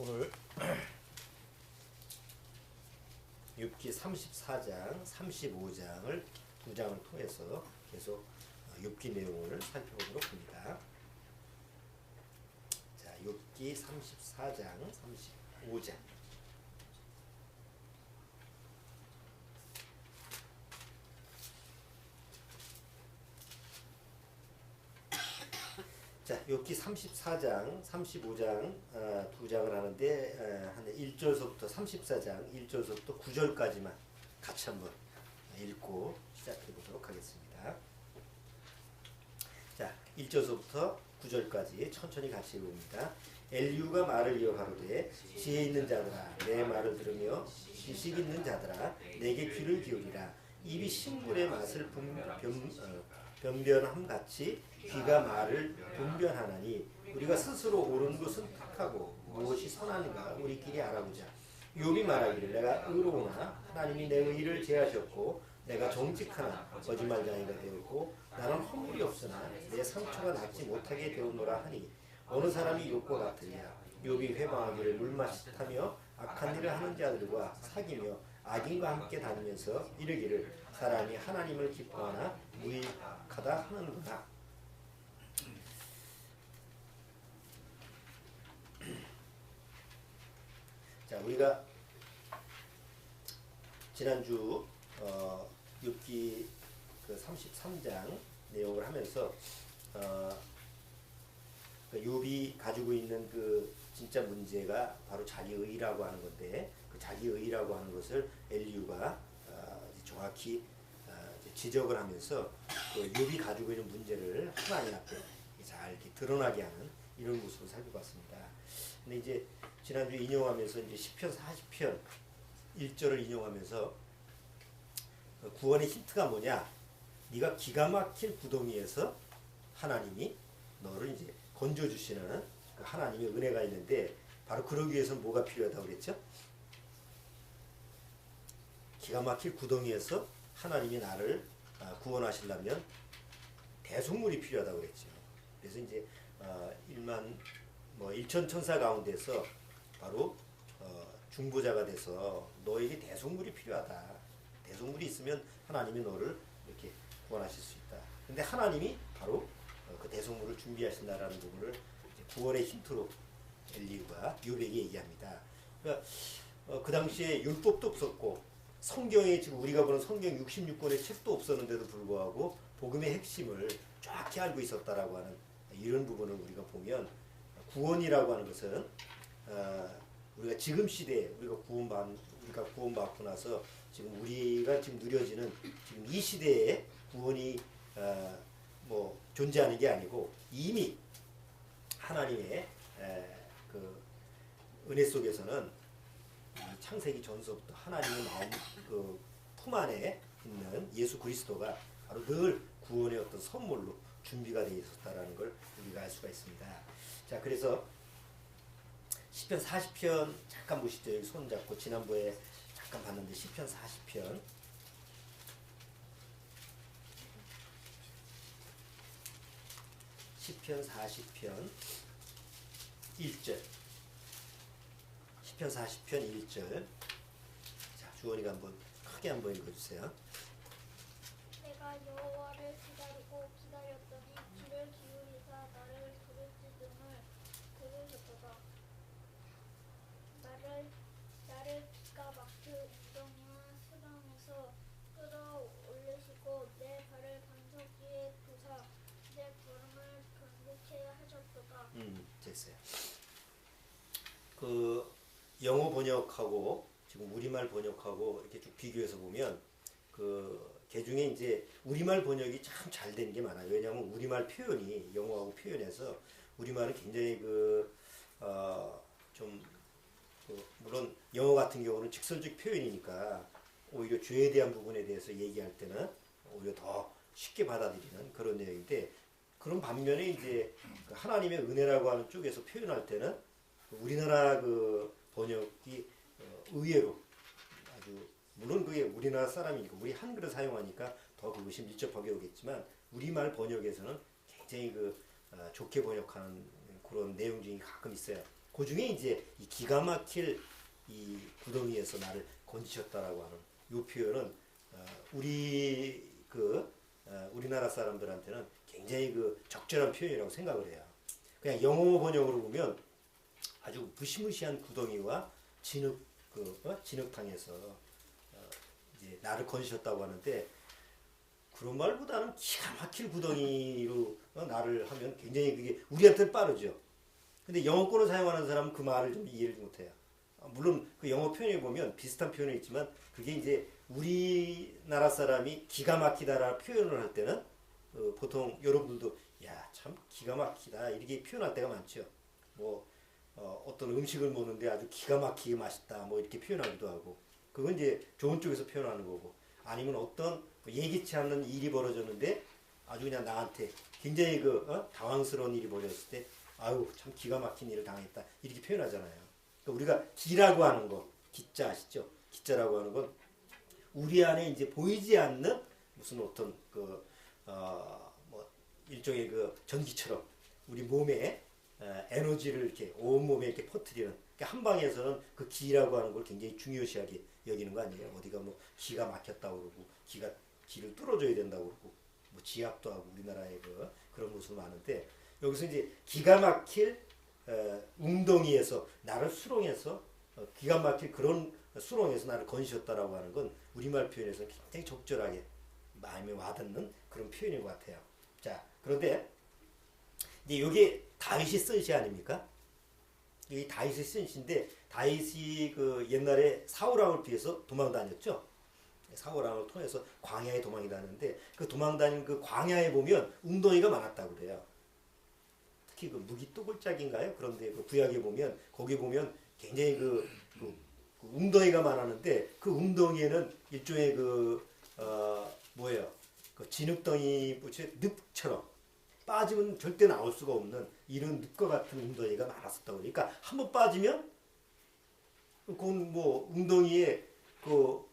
오늘 욥기 34장, 35장을 두 장을 통해서 계속 욥기 내용을 살펴보도록 합니다. 자, 욥기 34장, 35장. 자, 욥기 34장, 35장 두 장을 하는데 한 1절서부터 34장 1절서부터 9절까지만 같이 한번 읽고 시작해 보도록 하겠습니다. 자, 1절서부터 9절까지 천천히 같이 읽습니다. 엘리후가 말을 이어 가로되 지혜 있는 자들아 내 말을 들으며 지식 있는 자들아 내게 귀를 기울이라. 입이 신물의 맛을 변변함 같이 귀가 말을 분별하나니 우리가 스스로 옳은 것은 택하고 무엇이 선하는가 우리끼리 알아보자. 욥이 말하기를 내가 의로우나 하나님이 내 의를 제하셨고 내가 정직하나 거짓말쟁이가 되었고 나는 허물이 없으나 내 상처가 낫지 못하게 되었노라 하니 어느 사람이 욥과 같으랴. 욥이 회방하기를 물맛이타며 악한 일을 하는 자들과 사귀며 악인과 함께 다니면서 이르기를 사람이 하나님을 기뻐하나 무익하다 하는구나. 자, 우리가 지난주 욥기 그 33장 내용을 하면서 욥이 가지고 있는 그 진짜 문제가 바로 자기의라고 하는 건데, 그 자기의라고 하는 것을 엘리후가 정확히 지적을 하면서 그 욥이 가지고 있는 문제를 하나님 앞에 잘 이렇게 드러나게 하는 이런 모습을 살펴봤습니다. 근데 이제 지난주 인용하면서 이제 시편 40편 1절을 인용하면서 구원의 힌트가 뭐냐? 네가 기가 막힐 구덩이에서 하나님이 너를 이제 건져 주시는 그 하나님의 은혜가 있는데, 바로 그러기 위해서는 뭐가 필요하다고 그랬죠? 기가 막힐 구덩이에서 하나님이 나를 구원하시려면 대속물이 필요하다고 그랬죠. 그래서 이제 1천 천사 가운데서 바로 중보자가 돼서 너에게 대속물이 필요하다. 대속물이 있으면 하나님이 너를 이렇게 구원하실 수 있다. 근데 하나님이 바로 그 대속물을 준비하신다라는 부분을 구원의 힌트로 엘리후가 욥에게 얘기합니다. 그러니까 그 당시에 율법도 없었고 성경에 지금 우리가 보는 성경 66권의 책도 없었는데도 불구하고 복음의 핵심을 정확히 알고 있었다라고 하는 이런 부분을 우리가 보면, 구원이라고 하는 것은 우리가 지금 시대에 우리가 구원받고 나서 지금 우리가 지금 누려지는 지금 이 시대에 구원이 존재하는 게 아니고 이미 하나님의 그 은혜 속에서는 창세기 전서부터 하나님의 마음 그 품 안에 있는 예수 그리스도가 바로 늘 구원의 어떤 선물로 준비가 되어 있었다라는 걸 우리가 알 수가 있습니다. 자, 그래서 시편 40편 잠깐 보시죠. 여기 손 잡고 지난번에 잠깐 봤는데 시편 40편 시편 40편 1절 시편 40편 1절. 자, 주원이가 한번 크게 한번 읽어주세요. 내가 여호와를 기다렸더니 귀를 기울이사 나를 부르짖음을 들으셨도다. 나를 기가 막힐 웅덩이와 수렁에서 끌어올리시고 내 발을 반석 위에 두사 내 걸음을 견고케 하셨도다. 됐어요. 그 영어 번역하고 지금 우리말 번역하고 이렇게 쭉 비교해서 보면 그 개중에 이제 우리말 번역이 참 잘 된 게 많아요. 왜냐하면 우리말 표현이 영어하고 표현해서 우리말은 굉장히 물론 영어 같은 경우는 직설적 표현이니까 오히려 죄에 대한 부분에 대해서 얘기할 때는 오히려 더 쉽게 받아들이는 그런 내용인데, 그런 반면에 이제 하나님의 은혜라고 하는 쪽에서 표현할 때는 우리나라 그 번역이 의외로 아주, 물론 그게 우리나라 사람이니까 우리 한글을 사용하니까 더 그것이 밀접하게 오겠지만 우리말 번역에서는 굉장히 좋게 번역하는 그런 내용 중에 가끔 있어요. 그 중에 이제 이 기가 막힐 이 구덩이에서 나를 건지셨다라고 하는 이 표현은 우리나라 사람들한테는 굉장히 그 적절한 표현이라고 생각을 해요. 그냥 영어 번역으로 보면 아주 무시무시한 구덩이와 진흙탕에서 이제 나를 건지셨다고 하는데 그런 말보다는 기가 막힐 구덩이로 나를 하면 굉장히 그게 우리한테는 빠르죠. 근데 영어권을 사용하는 사람은 그 말을 좀 이해를 못해요. 물론 그 영어 표현에 보면 비슷한 표현이 있지만 그게 이제 우리나라 사람이 기가 막히다라는 표현을 할 때는 보통 여러분들도 야, 참 기가 막히다 이렇게 표현할 때가 많죠. 뭐 어떤 음식을 먹는데 아주 기가 막히게 맛있다 뭐 이렇게 표현하기도 하고 그건 이제 좋은 쪽에서 표현하는 거고 아니면 어떤 예기치 않는 일이 벌어졌는데 아주 그냥 나한테 굉장히 당황스러운 일이 벌어졌을 때 아유 참 기가 막힌 일을 당했다 이렇게 표현하잖아요. 그러니까 우리가 기라고 하는 거 기자 아시죠? 기자라고 하는 건 우리 안에 이제 보이지 않는 무슨 어떤 뭐 일종의 그 전기처럼 우리 몸에 에너지를 이렇게 온 몸에 이렇게 퍼뜨리는 그러니까 한방에서는 그 기라고 하는 걸 굉장히 중요시하게 여기는 거 아니에요. 어디가 뭐 기가 막혔다고 그러고 기를 뚫어줘야 된다고 그러고 뭐 지압도 하고 우리나라에 그런 모습 많은데 여기서 이제 기가 막힐 웅덩이에서 나를 수렁해서 기가 막힐 그런 수렁에서 나를 건지셨다라고 하는 건 우리말 표현에서 굉장히 적절하게 마음에 와닿는 그런 표현인 것 같아요. 자, 그런데 이제 이게 다윗이 쓴 시 아닙니까? 이 다윗이 쓴 시인데 다윗이 그 옛날에 사울왕을 피해서 도망 다녔죠. 사울왕을 통해서 광야에 도망이 다녔는데 그 도망 다닌 그 광야에 보면 웅덩이가 많았다고 그래요. 특히 그 무기또골짜기인가요? 그런데 그 구약에 보면 거기 보면 굉장히 그 웅덩이가 많았는데 그 웅덩이에는 일종의 그 진흙덩이 붙여 늪처럼 빠지면 절대 나올 수가 없는 이런 늪과 같은 웅덩이가 많았었다고 그러니까 한번 빠지면 그건 뭐 웅덩이에 그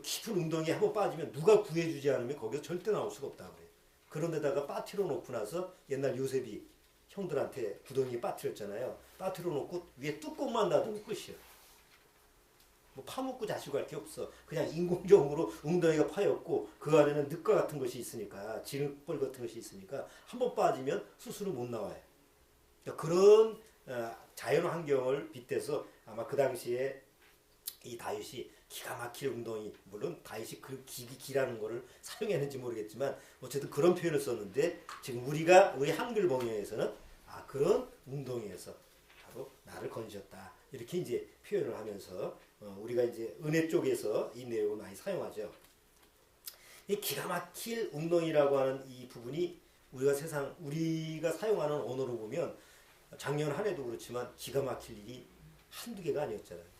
깊은 웅덩이에 한번 빠지면 누가 구해주지 않으면 거기서 절대 나올 수가 없다고 그래요. 그런데다가 빠뜨려 놓고 나서 옛날 요셉이 형들한테 구덩이에 빠뜨렸잖아요. 빠뜨려 놓고 위에 뚜껑만 닫으면 끝이에요. 뭐 파묻고 자시고 할 게 없어. 그냥 인공적으로 웅덩이가 파였고 그 안에는 늪과 같은 것이 있으니까 진흙벌 같은 것이 있으니까 한번 빠지면 스스로 못 나와요. 그러니까 그런 자연 환경을 빗대서 아마 그 당시에 이 다윗이 기가 막힐 웅덩이 물론 다윗이 그 기라는 거를 사용했는지 모르겠지만 어쨌든 그런 표현을 썼는데 지금 우리 한글 번역에서는 그런 웅덩이에서 바로 나를 건지셨다 이렇게 이제 표현을 하면서 우리가 이제 은혜 쪽에서 이 내용을 많이 사용하죠. 이 기가 막힐 웅덩이라고 하는 이 부분이 우리가 사용하는 언어로 보면 작년 한 해도 그렇지만 기가 막힐 일이 한두 개가 아니었잖아요.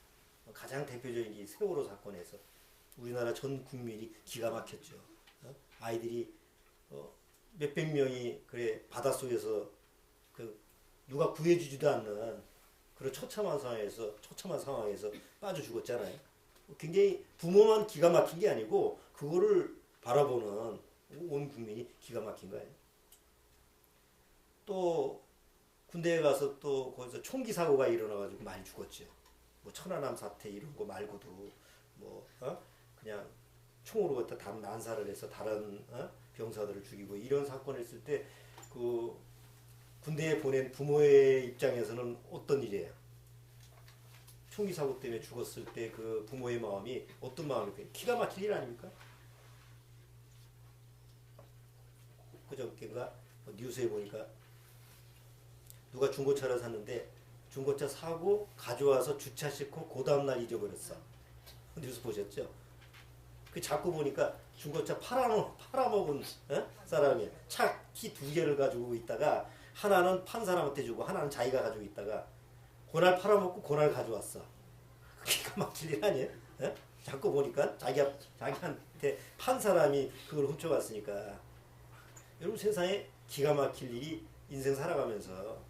가장 대표적인 게 세월호 사건에서 우리나라 전 국민이 기가 막혔죠. 아이들이 몇백 명이 바닷속에서 누가 구해주지도 않는 그런 처참한 상황에서 빠져 죽었잖아요. 굉장히 부모만 기가 막힌 게 아니고 그거를 바라보는 온 국민이 기가 막힌 거예요. 또 군대에 가서 또 거기서 총기 사고가 일어나가지고 많이 죽었죠. 뭐 천안함 사태 이런 거 말고도 그냥 총으로 갖다 다른 난사를 해서 다른 병사들을 죽이고 이런 사건을 했을 때 그 군대에 보낸 부모의 입장에서는 어떤 일이에요? 총기 사고 때문에 죽었을 때 그 부모의 마음이 어떤 마음일까요? 기가 막힐 일 아닙니까? 그저께인가 뉴스에 보니까 누가 중고차를 샀는데 중고차 사고 가져와서 주차시키고 그 다음날 잊어버렸어. 뉴스 보셨죠? 그 자꾸 보니까 중고차 팔아먹은 사람이 차 키 두 개를 가지고 있다가 하나는 판 사람한테 주고 하나는 자기가 가지고 있다가 그날 팔아먹고 그날 가져왔어. 기가 막힐 일 아니에요? 자꾸 보니까 자기한테 판 사람이 그걸 훔쳐갔으니까 여러분 세상에 기가 막힐 일이 인생 살아가면서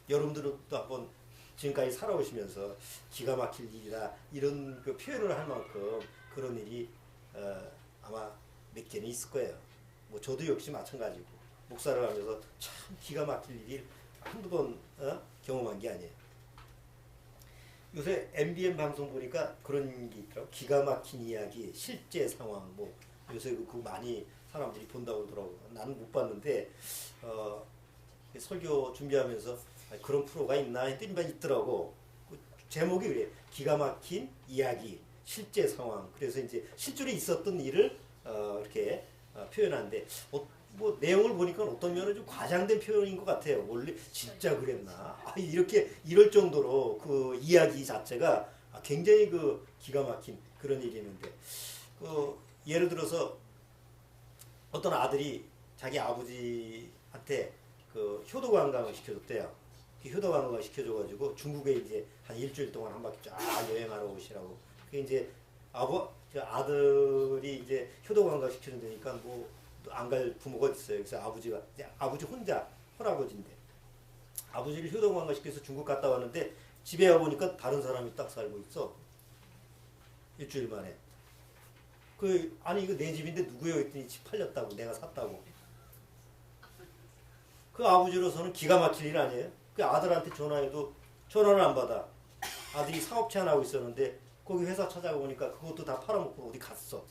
여러분들도 한번 지금까지 살아오시면서 기가 막힐 일이다 이런 그 표현을 할 만큼 그런 일이 아마 몇 개는 있을 거예요. 뭐 저도 역시 마찬가지고 목사를 하면서 참 기가 막힐 일이 한두 번 경험한 게 아니에요. 요새 MBN 방송 보니까 그런 게 있더라고. 기가 막힌 이야기, 실제 상황, 뭐 요새 그거 많이 사람들이 본다고 그러더라고. 나는 못 봤는데 설교 준비하면서 그런 프로가 있나 했더니 있더라고. 그 제목이 그래. 기가 막힌 이야기, 실제 상황. 그래서 이제 실제로 있었던 일을 이렇게 표현하는데 뭐 내용을 보니까 어떤 면은 좀 과장된 표현인 것 같아요. 원래 진짜 그랬나? 이렇게 이럴 정도로 그 이야기 자체가 굉장히 그 기가 막힌 그런 일이 있는데 예를 들어서 어떤 아들이 자기 아버지한테 그 효도 관광을 시켜줬대요. 그 효도 관광을 시켜줘가지고 중국에 이제 한 일주일 동안 한 바퀴 쫙 여행하러 오시라고. 그 이제 그 아들이 이제 효도 관광 시켜준다니까 뭐 안 갈 부모가 있어요. 그래서 아버지가 이제 아버지 혼자 할아버지인데 아버지를 효도 관광 시켜서 중국 갔다 왔는데 집에 와 보니까 다른 사람이 딱 살고 있어. 일주일 만에. 아니 이거 내 집인데 누구예요? 했더니 집 팔렸다고 내가 샀다고. 그 아버지로서는 기가 막힐 일 아니에요? 그 아들한테 전화해도 전화를 안 받아. 아들이 사업체 하나 하고 있었는데 거기 회사 찾아보니까 그것도 다 팔아먹고 어디 갔어.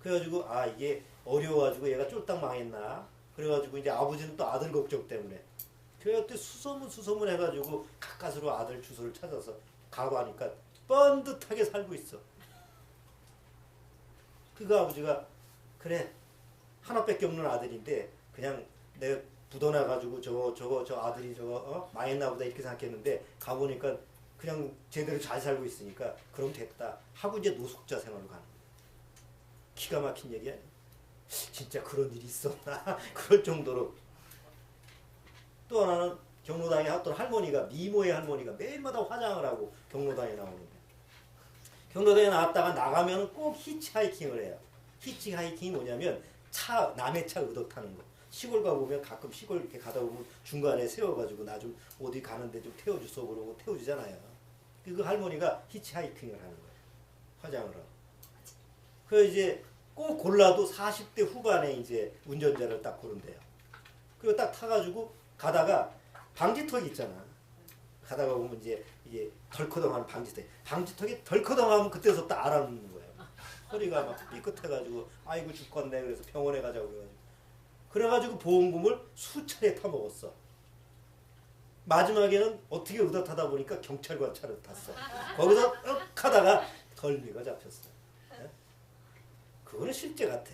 그래가지고 이게 어려워가지고 얘가 쫄딱 망했나. 그래가지고 이제 아버지는 또 아들 걱정 때문에 그때 수소문 해가지고 가까스로 아들 주소를 찾아서 가고 하니까 뻔듯하게 살고 있어. 그 아버지가 그래 하나밖에 없는 아들인데 그냥 내가 묻어나가지고 저 아들이 망했나 보다 이렇게 생각했는데 가보니까 그냥 제대로 잘 살고 있으니까 그럼 됐다 하고 이제 노숙자 생활을 가는 거야. 기가 막힌 얘기야. 진짜 그런 일이 있었나 그럴 정도로. 또 하나는 경로당에 어떤 할머니가 미모의 할머니가 매일마다 화장을 하고 경로당에 나오는데 경로당에 나왔다가 나가면 꼭 히치하이킹을 해요. 히치하이킹이 뭐냐면 남의 차 의도 타는 거. 시골 가보면 가끔 시골 이렇게 가다 보면 중간에 세워가지고 나 좀 어디 가는데 좀 태워주소 그러고 태워주잖아요. 그 할머니가 히치하이킹을 하는 거예요. 화장을 하고. 그 이제 꼭 골라도 40대 후반에 이제 운전자를 딱 고른대요. 그리고 딱 타가지고 가다가 방지턱이 있잖아. 가다가 보면 이제 이게 덜커덩하는 방지턱이 덜커덩하면 그때서부터 알아놓는 거예요. 허리가 막 삐끗해가지고 아이고 죽겠네 그래서 병원에 가자고 그래가지고 보험금을 수차례 타먹었어. 마지막에는 어떻게 의젓하다 보니까 경찰관 차를 탔어. 거기서 하다가 덜미가 잡혔어. 그거는 실제 같아.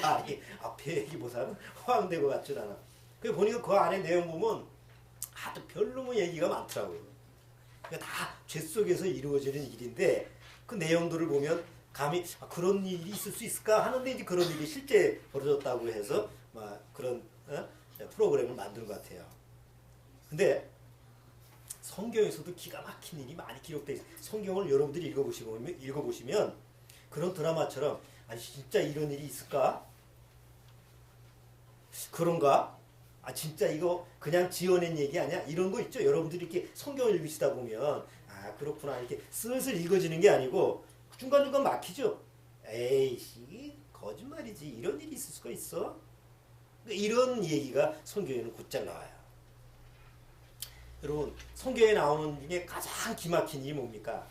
말이 앞에 얘기보다는 허황된 것 같진 않아. 그 보니까 그 안에 내용 보면 하도 별로면 얘기가 많더라고요. 그러니까 다 죄 속에서 이루어지는 일인데 그 내용들을 보면 감히 그런 일이 있을 수 있을까 하는데 이제 그런 일이 실제 벌어졌다고 해서 막 그런 프로그램을 만든 것 같아요. 근데 성경에서도 기가 막힌 일이 많이 기록되어 있어요. 성경을 여러분들이 읽어보시면 그런 드라마처럼 아니 진짜 이런 일이 있을까? 그런가? 진짜 이거 그냥 지어낸 얘기 아니야? 이런 거 있죠. 여러분들이 이렇게 성경을 읽으시다 보면 그렇구나 이렇게 슬슬 읽어지는 게 아니고 중간중간 막히죠. 에이씨 거짓말이지 이런 일이 있을 수가 있어? 이런 얘기가 성경에는 곧잘 나와요. 여러분 성경에 나오는 중에 가장 기막힌 일이 뭡니까?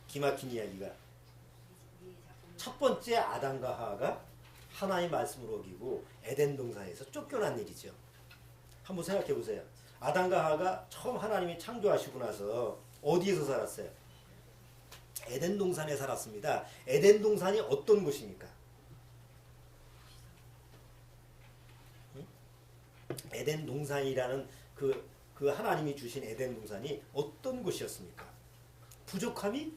기막힌 이야기가 첫 번째 아담과 하와가 하나님의 말씀을 어기고 에덴 동산에서 쫓겨난 일이죠. 한번 생각해 보세요. 아담과 하와가 처음 하나님이 창조하시고 나서 어디에서 살았어요? 에덴 동산에 살았습니다. 에덴 동산이 어떤 곳입니까? 에덴 동산이라는 그 하나님이 주신 에덴 동산이 어떤 곳이었습니까? 부족함이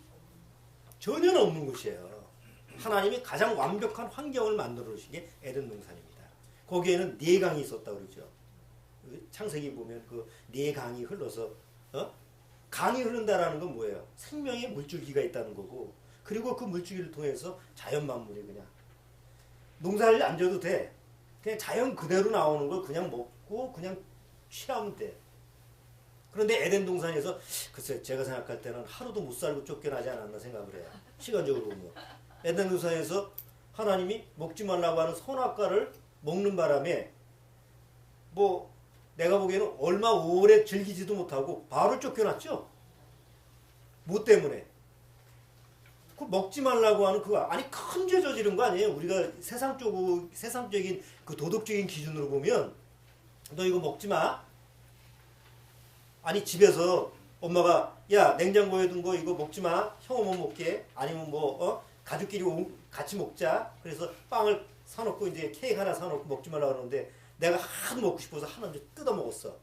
전혀 없는 곳이에요. 하나님이 가장 완벽한 환경을 만들어 주신 게 에덴 동산입니다. 거기에는 네 강이 있었다고 그러죠. 창세기 보면 그 네 강이 흘러서 강이 흐른다라는 건 뭐예요? 생명의 물줄기가 있다는 거고 그리고 그 물줄기를 통해서 자연 만물이 그냥 농사를 안 져도 돼. 그냥 자연 그대로 나오는 걸 그냥 먹고 그냥 취하면 돼. 그런데 에덴 동산에서 글쎄 제가 생각할 때는 하루도 못 살고 쫓겨나지 않았나 생각을 해요. 시간적으로 보면. 에덴 동산에서 하나님이 먹지 말라고 하는 선악과를 먹는 바람에 뭐 내가 보기에는 얼마 오래 즐기지도 못하고 바로 쫓겨났죠. 뭐 때문에? 그 먹지 말라고 하는 그거 아니 큰 죄 저지른 거 아니에요? 우리가 세상적인 그 도덕적인 기준으로 보면 너 이거 먹지 마. 아니 집에서 엄마가 야 냉장고에 둔 거 이거 먹지 마. 형은 못 먹게. 아니면 뭐 가족끼리 같이 먹자. 그래서 빵을 사놓고 이제 케이크 하나 사놓고 먹지 말라 그러는데 내가 하도 먹고 싶어서 하나 이제 뜯어 먹었어.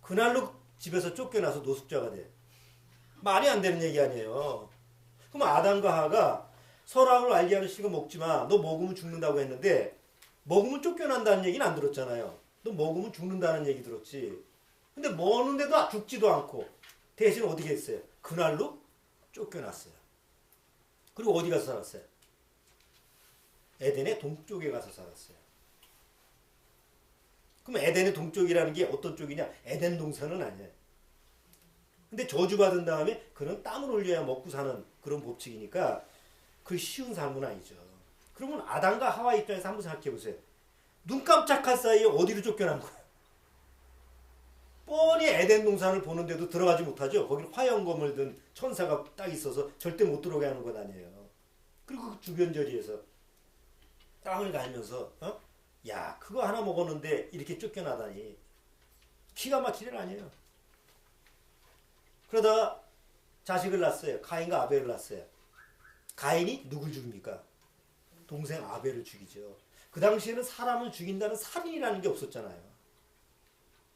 그날로 집에서 쫓겨나서 노숙자가 돼. 말이 안 되는 얘기 아니에요. 그럼 아담과 하가 선악을 알게 하는 씨가 먹지 마. 너 먹으면 죽는다고 했는데 먹으면 쫓겨난다는 얘기는 안 들었잖아요. 너 먹으면 죽는다는 얘기 들었지. 근데 먹는데도 죽지도 않고 대신 어떻게 했어요? 그날로 쫓겨났어요. 그리고 어디 가서 살았어요? 에덴의 동쪽에 가서 살았어요. 그럼 에덴의 동쪽이라는 게 어떤 쪽이냐? 에덴 동산은 아니에요. 근데 저주받은 다음에 그는 땀을 흘려야 먹고 사는 그런 법칙이니까 그 쉬운 삶은 아니죠. 그러면 아담과 하와 입장에서 한번 생각해 보세요. 눈 깜짝할 사이에 어디로 쫓겨난 거예요? 뻔히 에덴 동산을 보는데도 들어가지 못하죠. 거기는 화영검을 든 천사가 딱 있어서 절대 못 들어오게 하는 것 아니에요. 그리고 그 주변 저지에서 땅을 갈면서 야 그거 하나 먹었는데 이렇게 쫓겨나다니 기가 막힐 일 아니에요. 그러다가 자식을 낳았어요. 가인과 아벨을 낳았어요. 가인이 누굴 죽입니까? 동생 아벨을 죽이죠. 그 당시에는 사람을 죽인다는 살인이라는 게 없었잖아요.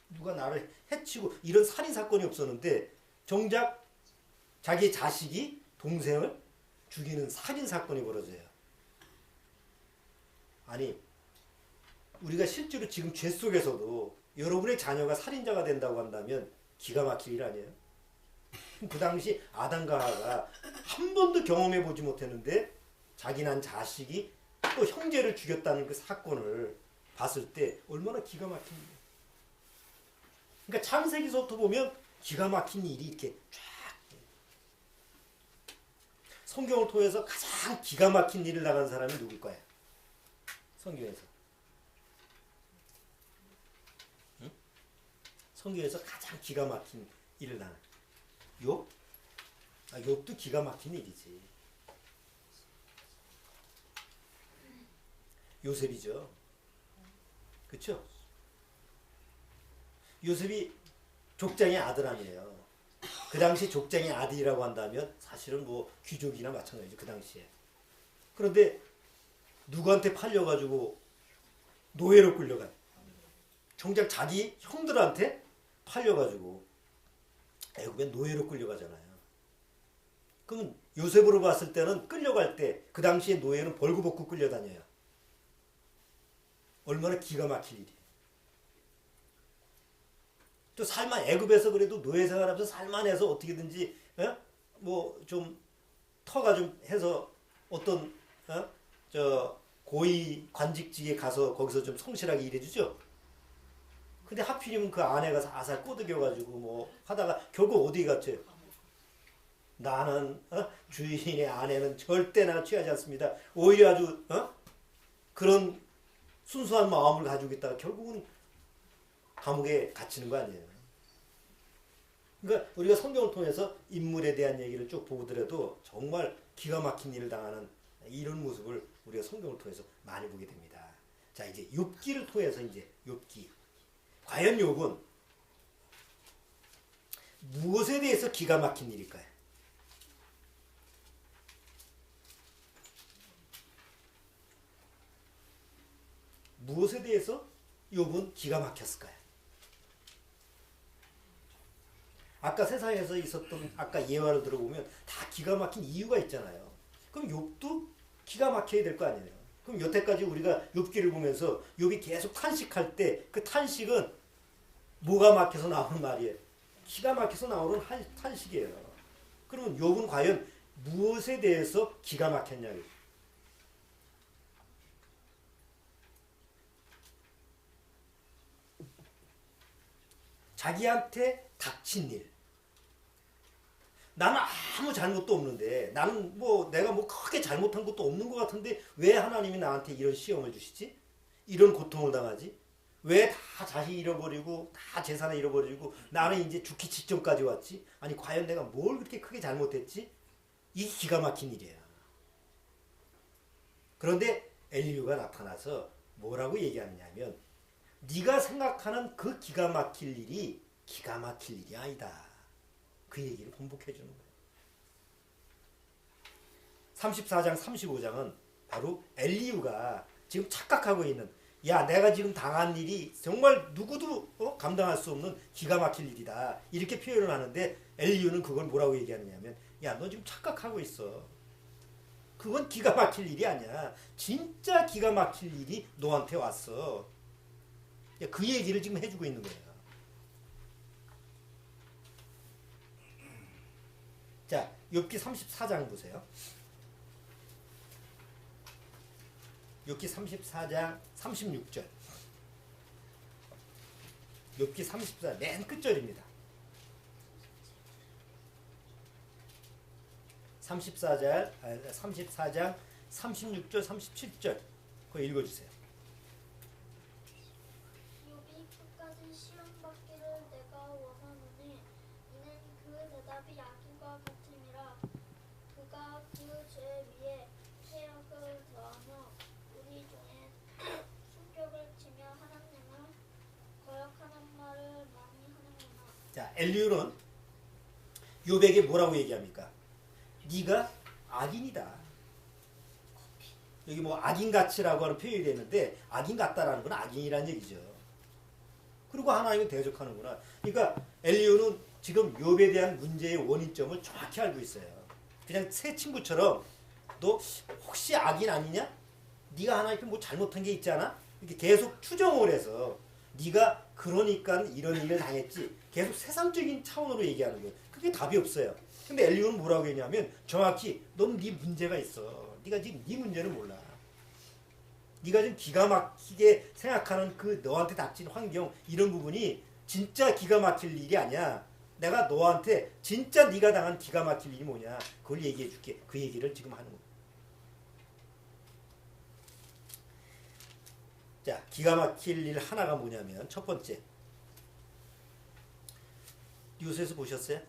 누가 나를 해치고 이런 살인 사건이 없었는데 정작 자기 자식이 동생을 죽이는 살인 사건이 벌어져요. 아니 우리가 실제로 지금 죄 속에서도 여러분의 자녀가 살인자가 된다고 한다면 기가 막힐 일 아니에요? 그 당시 아담과 하와가 한 번도 경험해 보지 못했는데 자기 난 자식이 또 형제를 죽였다는 그 사건을 봤을 때 얼마나 기가 막힙니까? 그러니까 창세기서부터 보면 기가 막힌 일이 이렇게 쫙 성경을 통해서 가장 기가 막힌 일을 당한 사람이 누굴 거예요? 성경에서. 응? 성경에서 가장 기가 막힌 일을 당한 욥? 욥도 기가 막힌 일이지. 요셉이죠. 그렇죠? 요셉이 족장의 아들 아니에요. 그 당시 족장의 아들이라고 한다면 사실은 뭐 귀족이나 마찬가지죠. 그 당시에. 그런데 누구한테 팔려가지고 노예로 끌려간. 정작 자기 형들한테 팔려가지고 애굽에 노예로 끌려가잖아요. 그러면 요셉으로 봤을 때는 끌려갈 때 그 당시에 노예는 벌거벗고 끌려다녀요. 얼마나 기가 막힐 일이에요. 또 살만 애굽에서 그래도 노예 생활하면서 살만해서 어떻게든지 뭐 좀 터가 좀 해서 어떤 저 고위 관직직에 가서 거기서 좀 성실하게 일해주죠. 근데 하필이면 그 아내가 살살 꼬드겨가지고 뭐 하다가 결국 어디 갔죠? 나는 주인의 아내는 절대 나 취하지 않습니다. 오히려 아주 그런 순수한 마음을 가지고 있다가 결국은 감옥에 갇히는 거 아니에요. 그러니까 우리가 성경을 통해서 인물에 대한 얘기를 쭉 보더라도 정말 기가 막힌 일을 당하는 이런 모습을 우리가 성경을 통해서 많이 보게 됩니다. 자, 이제 욥기를 통해서 이제 욥기. 과연 욥은 무엇에 대해서 기가 막힌 일일까요? 무엇에 대해서 욥은 기가 막혔을까요? 아까 세상에서 있었던 아까 예화를 들어보면 다 기가 막힌 이유가 있잖아요. 그럼 욥도 기가 막혀야 될 거 아니에요. 그럼 여태까지 우리가 욥기를 보면서 욥이 계속 탄식할 때 그 탄식은 뭐가 막혀서 나오는 말이에요? 기가 막혀서 나오는 탄식이에요. 그러면 욥은 과연 무엇에 대해서 기가 막혔냐고요. 자기한테 닥친 일. 나는 아무 잘못도 없는데 나는 뭐 내가 뭐 크게 잘못한 것도 없는 것 같은데 왜 하나님이 나한테 이런 시험을 주시지? 이런 고통을 당하지? 왜 다 자식 잃어버리고 다 재산을 잃어버리고 나는 이제 죽기 직전까지 왔지? 아니 과연 내가 뭘 그렇게 크게 잘못했지? 이게 기가 막힌 일이야. 그런데 엘리후가 나타나서 뭐라고 얘기하느냐면 네가 생각하는 그 기가 막힐 일이 기가 막힐 일이 아니다. 그 얘기를 번복해 주는 거예요. 34장 35장은 바로 엘리후가 지금 착각하고 있는 야 내가 지금 당한 일이 정말 누구도 감당할 수 없는 기가 막힐 일이다. 이렇게 표현을 하는데 엘리후는 그걸 뭐라고 얘기하느냐면 야 너 지금 착각하고 있어. 그건 기가 막힐 일이 아니야. 진짜 기가 막힐 일이 너한테 왔어. 그 얘기를 지금 해주고 있는 거예요. 자, 욥기 34장 보세요. 욥기 34장 36절. 욥기 34장 맨 끝절입니다. 34장 36절 37절 그거 읽어주세요. 욥이 끝까지 시험받기를 내가 원하노니 이는 그 대답이 악인과 같음이라. 그가 그 죄 위에 해악을 더하며 우리 중에 숨격을 치며 하나님을 거역하는 말을 많이 하는구나. 자, 엘리후는 욥에게 뭐라고 얘기합니까? 네가 악인이다. 여기 뭐 악인같이라고 하는 표현이 되는데 악인 같다라는 건 악인이라는 얘기죠. 그리고 하나님을 대적하는구나. 그러니까 엘리후는 지금 욥에 대한 문제의 원인점을 정확히 알고 있어요. 그냥 새 친구처럼 너 혹시 악인 아니냐? 네가 하나님께 뭐 잘못한 게 있지 않아? 이렇게 계속 추정을 해서 네가 그러니까 이런 일을 당했지. 계속 세상적인 차원으로 얘기하는 거예요. 그게 답이 없어요. 근데 엘리후는 뭐라고 했냐면 정확히 넌 네 문제가 있어. 네가 지금 네 문제를 몰라. 네가 지금 기가 막히게 생각하는 그 너한테 닥친 환경 이런 부분이 진짜 기가 막힐 일이 아니야. 내가 너한테 진짜 네가 당한 기가 막힐 일이 뭐냐. 그걸 얘기해 줄게. 그 얘기를 지금 하는 거야. 자, 기가 막힐 일 하나가 뭐냐면 첫 번째. 뉴스에서 보셨어요?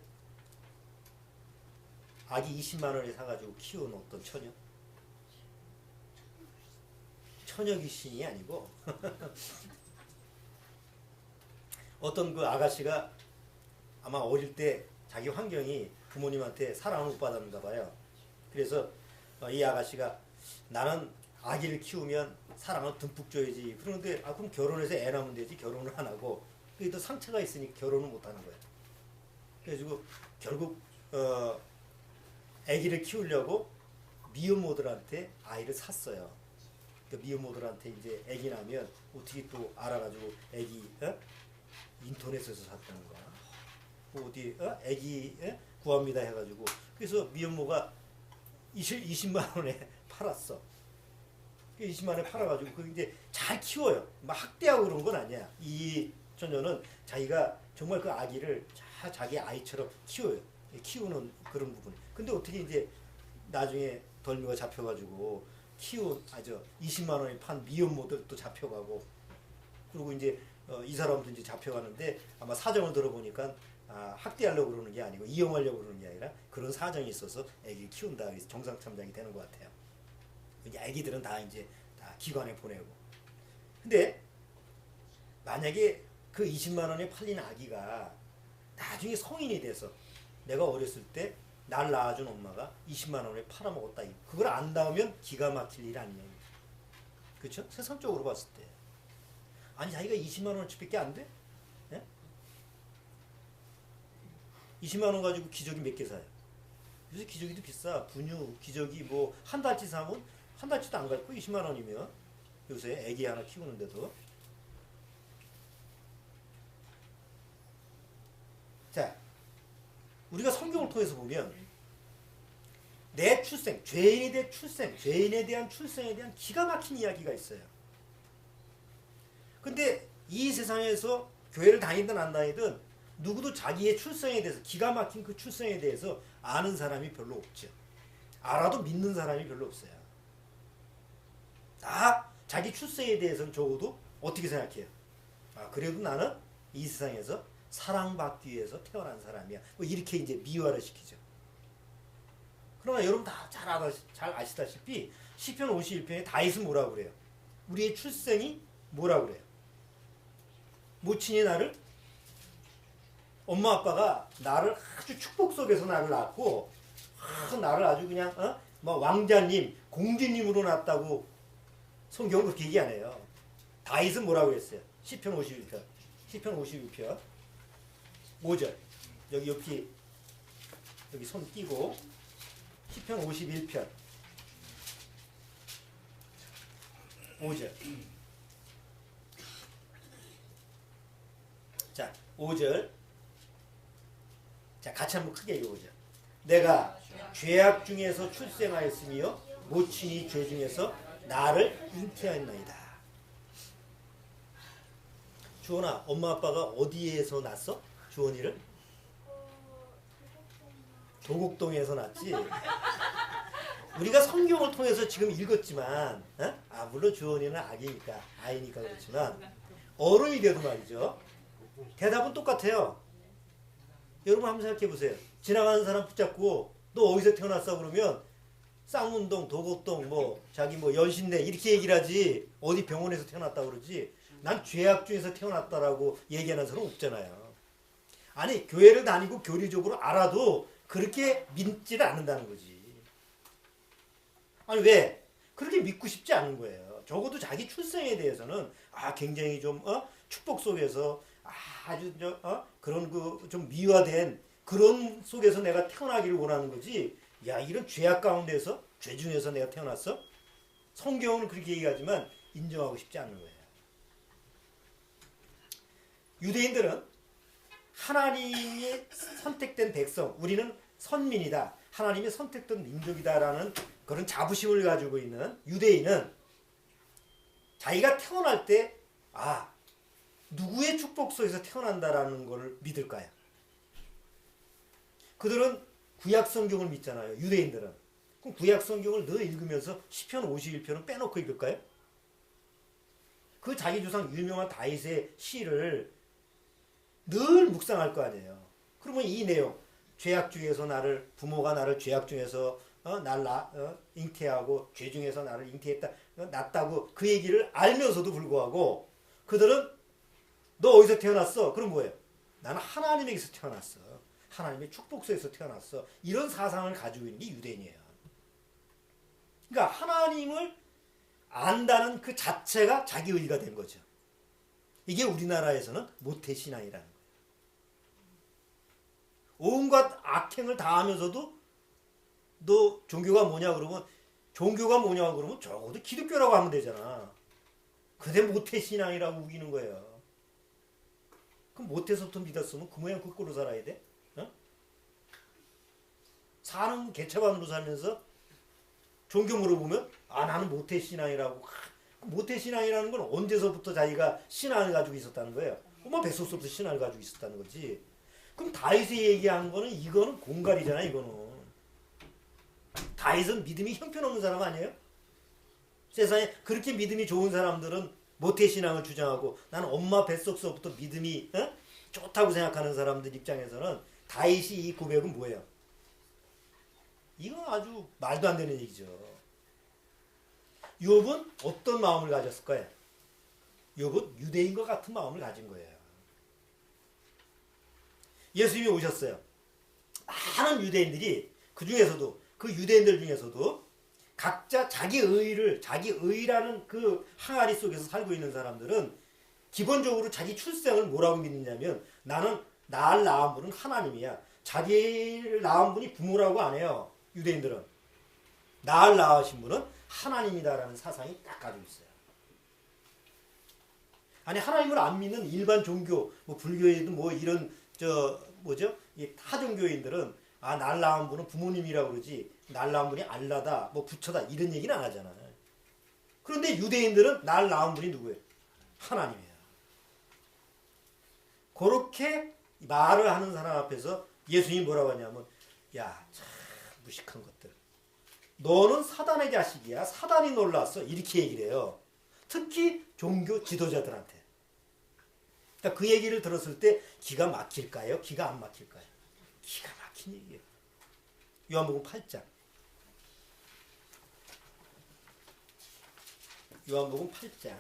아기 20만 원에 사가지고 키운 어떤 처녀? 처녀 귀신이 아니고 어떤 그 아가씨가 아마 어릴 때 자기 환경이 부모님한테 사랑을 못 받았는가 봐요. 그래서 이 아가씨가 나는 아기를 키우면 사랑을 듬뿍 줘야지. 그런데 그럼 결혼해서 애 낳으면 되지. 결혼을 안 하고 그게 또 상처가 있으니 결혼을 못 하는 거예요. 그래가지고 결국 아기를 키우려고 미혼모들한테 아이를 샀어요. 그러니까 미혼모들한테 이제 아기 나면 어떻게 또 알아가지고 아기 인터넷에서 샀다는 거야. 뭐 어디 아기 구합니다 해가지고 그래서 미혼모가 20만 원에 팔았어. 20만 원에 팔아가지고 그 이제 잘 키워요. 막 학대하고 그런 건 아니야. 이 처녀는 자기가 정말 그 아기를 자기 아이처럼 키워요. 키우는 그런 부분. 근데 어떻게 이제 나중에 덜미가 잡혀가지고 키운 20만 원에 판 미혼모들도 잡혀가고 그리고 이제 이 사람도 이제 잡혀가는데 아마 사정을 들어보니까 학대하려고 그러는 게 아니고 이용하려고 그러는 게 아니라 그런 사정이 있어서 애기를 키운다. 그래서 정상참작이 되는 것 같아요. 이제 애기들은 다 이제 다 기관에 보내고. 근데 만약에 그 20만 원에 팔린 아기가 나중에 성인이 돼서 내가 어렸을 때 날 낳아준 엄마가 20만 원에 팔아먹었다. 그걸 안 닿으면 기가 막힐 일 아니냐. 그렇죠? 세상적으로 봤을 때. 아니 자기가 20만 원어치밖에 안 돼? 예? 20만 원 가지고 기저귀 몇 개 사요? 요새 기저귀도 비싸. 분유, 기저귀 뭐 한 달치 사면 한 달치도 안 갈 거 20만 원이면 요새 애기 하나 키우는데도. 자, 우리가 성경을 통해서 보면 내 출생, 죄인에 대한 출생, 죄인에 대한 출생에 대한 기가 막힌 이야기가 있어요. 근데 이 세상에서 교회를 다니든 안 다니든 누구도 자기의 출생에 대해서 기가 막힌 그 출생에 대해서 아는 사람이 별로 없죠. 알아도 믿는 사람이 별로 없어요. 다 자기 출생에 대해서는 적어도 어떻게 생각해요? 그래도 나는 이 세상에서 사랑받기 위해서 태어난 사람이야. 뭐 이렇게 이제 미화를 시키죠. 그러나 여러분 다 잘 아시다시피 시편 51편에 다윗은 뭐라고 그래요? 우리의 출생이 뭐라고 그래요? 모친이 나를, 엄마 아빠가 나를 아주 축복 속에서 나를 낳았고 나를 아주 그냥 뭐 왕자님, 공주님으로 낳았다고 성경은 그렇게 얘기 안 해요. 다윗은 뭐라고 그랬어요? 시편 51편. 시편 51편 5절. 여기 옆에 여기 손 띄고 시편 51편 5절. 자, 5절. 자, 같이 한번 크게 읽어보죠. 내가 죄악 중에서 출생하였으며 모친이 죄 중에서 나를 잉태하였나이다. 주원아, 엄마 아빠가 어디에서 낳았어? 주원이를? 도곡동에서 낳았지. 우리가 성경을 통해서 지금 읽었지만, 물론 주원이는 아이니까 그렇지만 어른이 돼도 말이죠. 대답은 똑같아요. 여러분 한번 생각해 보세요. 지나가는 사람 붙잡고 너 어디서 태어났어? 그러면 쌍문동, 도곡동, 자기 연신내 이렇게 얘기를 하지 어디 병원에서 태어났다고 그러지. 난 죄악 중에서 태어났다라고 얘기하는 사람 없잖아요. 아니 교회를 다니고 교리적으로 알아도 그렇게 믿지를 않는다는 거지. 아니 왜? 그렇게 믿고 싶지 않은 거예요. 적어도 자기 출생에 대해서는 굉장히 좀 축복 속에서 아주 그런 좀 미화된 그런 속에서 내가 태어나기를 원하는 거지. 야, 이런 죄악 가운데서 죄 중에서 내가 태어났어? 성경은 그렇게 얘기하지만 인정하고 싶지 않는 거예요. 유대인들은 하나님이 선택된 백성, 우리는 선민이다, 하나님이 선택된 민족이다라는 그런 자부심을 가지고 있는 유대인은 자기가 태어날 때 누구의 축복 속에서 태어난다라는 걸 믿을까요? 그들은 구약 성경을 믿잖아요. 유대인들은. 그럼 구약 성경을 늘 읽으면서 시편 51편은 빼놓고 읽을까요? 그 자기 조상 유명한 다윗의 시를 늘 묵상할 거 아니에요. 그러면 이 내용, 죄악 중에서 부모가 나를 죄악 중에서 잉태하고 죄 중에서 나를 잉태했다, 낳았다고 그 얘기를 알면서도 불구하고 그들은 너 어디서 태어났어? 그럼 뭐예요? 나는 하나님에게서 태어났어. 하나님의 축복 속에서 태어났어. 이런 사상을 가지고 있는 게 유대인이에요. 그러니까 하나님을 안다는 그 자체가 자기 의의가 된 거죠. 이게 우리나라에서는 모태신앙이라는 거예요. 온갖 악행을 다 하면서도 너 종교가 뭐냐 그러면 적어도 기독교라고 하면 되잖아. 근데 모태신앙이라고 우기는 거예요. 그럼 모태서부터 믿었으면 그 모양 그 꼴로 살아야 돼? 사는 개차반으로 살면서 종교 물어보면 나는 모태신앙이라고. 모태신앙이라는 건 언제서부터 자기가 신앙을 가지고 있었다는 거예요? 엄마 뱃속부터 신앙을 가지고 있었다는 거지. 그럼 다윗이 얘기한 거는 이거는 공갈이잖아. 이거는 다윗은 믿음이 형편없는 사람 아니에요? 세상에 그렇게 믿음이 좋은 사람들은 모태신앙을 주장하고 나는 엄마 뱃속서부터 믿음이 좋다고 생각하는 사람들 입장에서는 다윗이 이 고백은 뭐예요? 이건 아주 말도 안 되는 얘기죠. 욥은 어떤 마음을 가졌을까요? 욥은 유대인과 같은 마음을 가진 거예요. 예수님이 오셨어요. 많은 유대인들이 그 유대인들 중에서도 각자 자기 의라는 그 항아리 속에서 살고 있는 사람들은 기본적으로 자기 출생을 뭐라고 믿느냐면 나는 나를 낳은 분은 하나님이야. 자기를 낳은 분이 부모라고 안 해요. 유대인들은. 나를 낳으신 분은 하나님이다라는 사상이 딱 가지고 있어요. 아니 하나님을 안 믿는 일반 종교, 불교에도 이런 이 타종교인들은 나를 낳은 분은 부모님이라고 그러지 나를 낳은 분이 알라다, 부처다 이런 얘기는 안 하잖아요. 그런데 유대인들은 나를 낳은 분이 누구예요? 하나님이에요. 그렇게 말을 하는 사람 앞에서 예수님이 뭐라고 하냐면 야, 참 무식한 것들. 너는 사단의 자식이야. 사단이 놀랐어. 이렇게 얘기를 해요. 특히 종교 지도자들한테. 그러니까 그 얘기를 들었을 때 기가 막힐까요? 기가 안 막힐까요? 기가 막힌 얘기예요. 요한복음 8장. 요한복음 8장.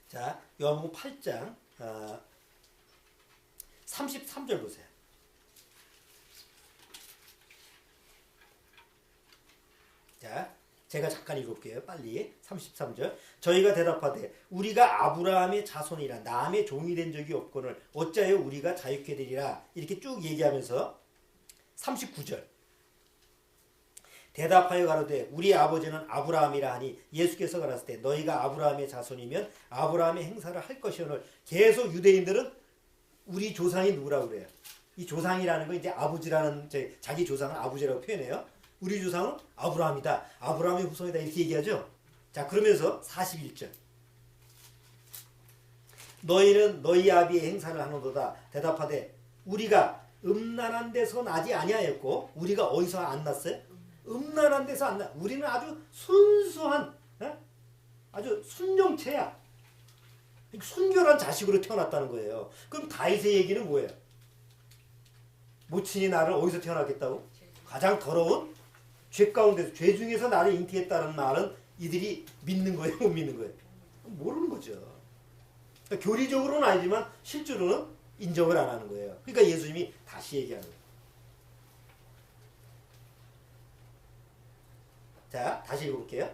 자, 요한복음 8장 33절 보세요. 자, 제가 잠깐 읽을게요. 빨리. 33절. 저희가 대답하되 우리가 아브라함의 자손이라 남의 종이 된 적이 없거늘 어찌하여 우리가 자유케 되리라. 이렇게 쭉 얘기하면서 39절. 대답하여 가로되 우리 아버지는 아브라함이라 하니 예수께서 가라사대 너희가 아브라함의 자손이면 아브라함의 행사를 할 것이오늘. 계속 유대인들은 우리 조상이 누구라고 그래요? 이 조상이라는 건 이제 아버지라는 자기 조상을 아버지라고 표현해요. 우리 조상은 아브라함이다. 아브라함의 후손이다. 이렇게 얘기하죠. 자, 그러면서 41절. 너희는 너희 아비의 행사를 하노도다. 대답하되 우리가 음란한 데서 나지 아니하였고 우리가 어디서 안 났어요? 음란한 데서 안 나. 우리는 아주 순수한 아주 순정체야. 순결한 자식으로 태어났다는 거예요. 그럼 다윗의 얘기는 뭐예요? 모친이 나를 어디서 태어났겠다고? 가장 더러운 죄 가운데서, 죄 중에서 나를 잉태했다는 말은 이들이 믿는 거예요? 못 믿는 거예요? 모르는 거죠. 그러니까 교리적으로는 아니지만 실제로는 인정을 안 하는 거예요. 그러니까 예수님이 다시 얘기하는 거예요. 자, 다시 읽어볼게요.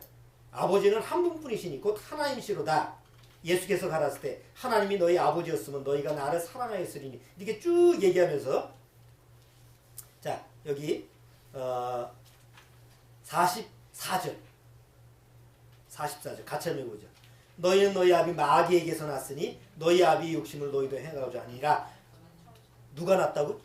아버지는 한 분뿐이시니 곧 하나님이시로다. 예수께서 가라사대 때 하나님이 너희 아버지였으면 너희가 나를 사랑하였으리니. 이렇게 쭉 얘기하면서 자, 여기 44절 같이 한번 읽어보죠. 너희는 너희 아비 마귀에게서 났으니 너희 아비의 욕심을 너희도 행하고자 하니라. 누가 났다고?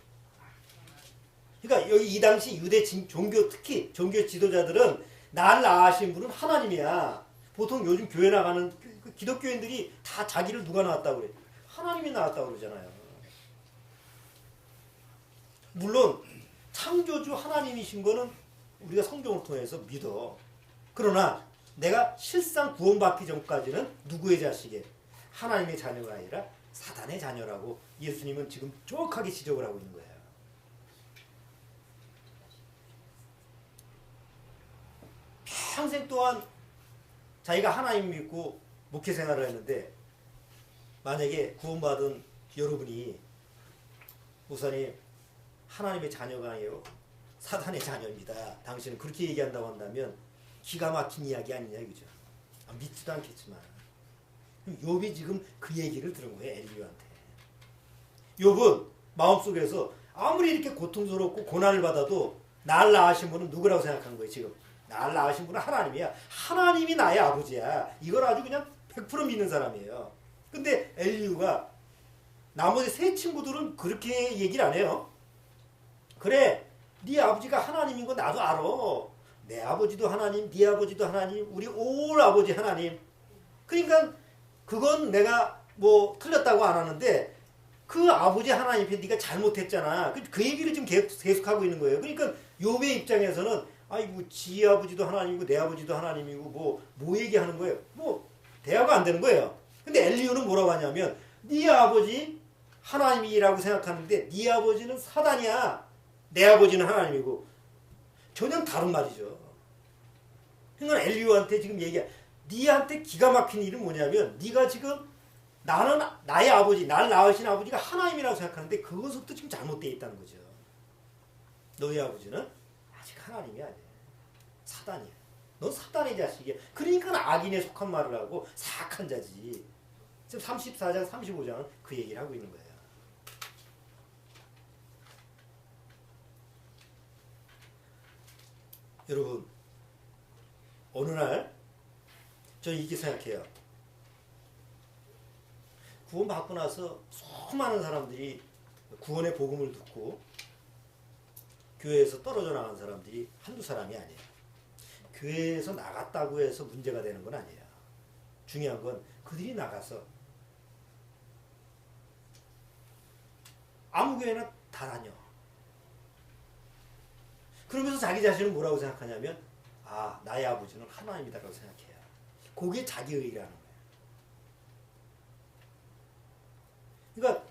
그러니까 여기 이 당시 유대 종교, 특히 종교 지도자들은 날 낳으신 분은 하나님이야. 보통 요즘 교회 나가는 기독교인들이 다 자기를 누가 낳았다고 그래? 하나님이 낳았다고 그러잖아요. 물론 창조주 하나님이신 거는 우리가 성경을 통해서 믿어. 그러나 내가 실상 구원받기 전까지는 누구의 자식이에요? 하나님의 자녀가 아니라 사단의 자녀라고 예수님은 지금 정확하게 지적을 하고 있는 거예요. 평생 동안 자기가 하나님 믿고 목회 생활을 했는데 만약에 구원받은 여러분이 목사님 하나님의 자녀가 아니에요. 사단의 자녀입니다. 당신은 그렇게 얘기한다고 한다면 기가 막힌 이야기 아니냐 이거죠. 믿지도 않겠지만 욥이 지금 그 얘기를 들은 거예요. 엘리야한테. 욥은 마음속에서 아무리 이렇게 고통스럽고 고난을 받아도 날 낳으신 분은 누구라고 생각한 거예요. 지금 날 낳으신 분은 하나님이야. 하나님이 나의 아버지야. 이걸 아주 그냥 100% 믿는 사람이에요. 근데 엘리후가 나머지 세 친구들은 그렇게 얘기를 안 해요. 그래, 네 아버지가 하나님인 거 나도 알아. 내 아버지도 하나님, 네 아버지도 하나님, 우리 올 아버지 하나님. 그러니까 그건 내가 뭐 틀렸다고 안 하는데 그 아버지 하나님 앞에 네가 잘못했잖아. 그 얘기를 지금 계속하고 있는 거예요. 그러니까 욥의 입장에서는 아이고 지 아버지도 하나님이고 내 아버지도 하나님이고 뭐 얘기하는 거예요? 뭐 대화가 안 되는 거예요. 근데 엘리후는 뭐라고 하냐면 네 아버지 하나님이라고 생각하는데 네 아버지는 사단이야. 내 아버지는 하나님이고. 전혀 다른 말이죠. 그러니까 엘리후한테 지금 얘기해. 네한테 기가 막힌 일은 뭐냐면 네가 지금 나는 나의 아버지, 날 낳으신 아버지가 하나님이라고 생각하는데 그것부터 지금 잘못되어 있다는 거죠. 너희 아버지는 아직 하나님이 아니야. 사단이야. 넌 사단의 자식이야. 그러니까 악인에 속한 말을 하고 사악한 자지. 지금 34장, 35장은 그 얘기를 하고 있는 거예요. 여러분, 어느 날 저는 이렇게 생각해요. 구원받고 나서 수많은 사람들이 구원의 복음을 듣고 교회에서 떨어져 나간 사람들이 한두 사람이 아니에요. 교회에서 나갔다고 해서 문제가 되는 건 아니에요. 중요한 건 그들이 나가서 아무 교회나 다 다녀. 그러면서 자기 자신은 뭐라고 생각하냐면 아, 나의 아버지는 하나님이다라고 생각해요. 그게 자기의라는 거예요. 그러니까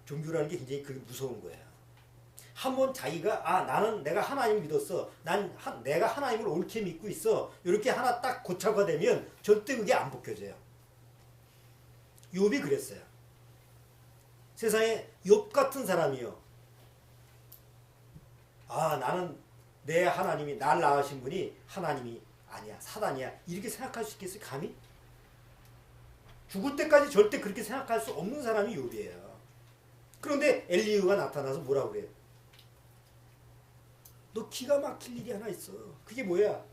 종교라는 게 굉장히 그게 무서운 거예요. 한번 자기가 아, 나는 내가 하나님 믿었어. 내가 하나님을 옳게 믿고 있어. 이렇게 하나 딱 고착화되면 절대 그게 안 벗겨져요. 욥이 그랬어요. 세상에 욥 같은 사람이요. 아, 나는 내 하나님이 날 낳으신 분이 하나님이 아니야, 사단이야. 이렇게 생각할 수 있겠어요? 감히? 죽을 때까지 절대 그렇게 생각할 수 없는 사람이 욥이에요. 그런데 엘리후가 나타나서 뭐라고 그래요? 너 기가 막힐 일이 하나 있어. 그게 뭐야?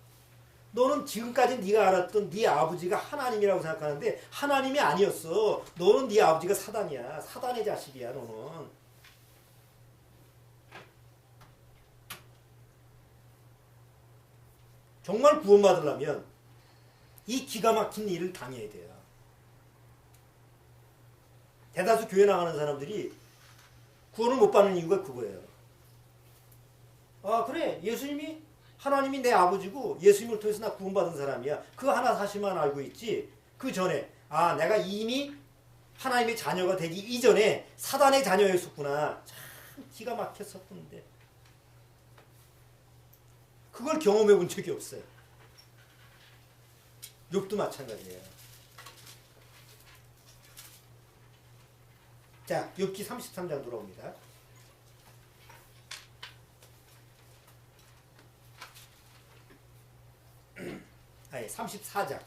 너는 지금까지 네가 알았던 네 아버지가 하나님이라고 생각하는데 하나님이 아니었어. 너는 네 아버지가 사단이야. 사단의 자식이야, 너는. 정말 구원받으려면 이 기가 막힌 일을 당해야 돼요. 대다수 교회 나가는 사람들이 구원을 못 받는 이유가 그거예요. 아, 그래. 예수님이 하나님이 내 아버지고 예수님을 통해서 나 구원받은 사람이야. 그 하나 사실만 알고 있지. 그 전에 아, 내가 이미 하나님의 자녀가 되기 이전에 사단의 자녀였었구나. 참 기가 막혔었던데. 그걸 경험해 본 적이 없어요. 욥도 마찬가지예요. 자, 욥기 33장 돌아옵니다. 아니, 34장.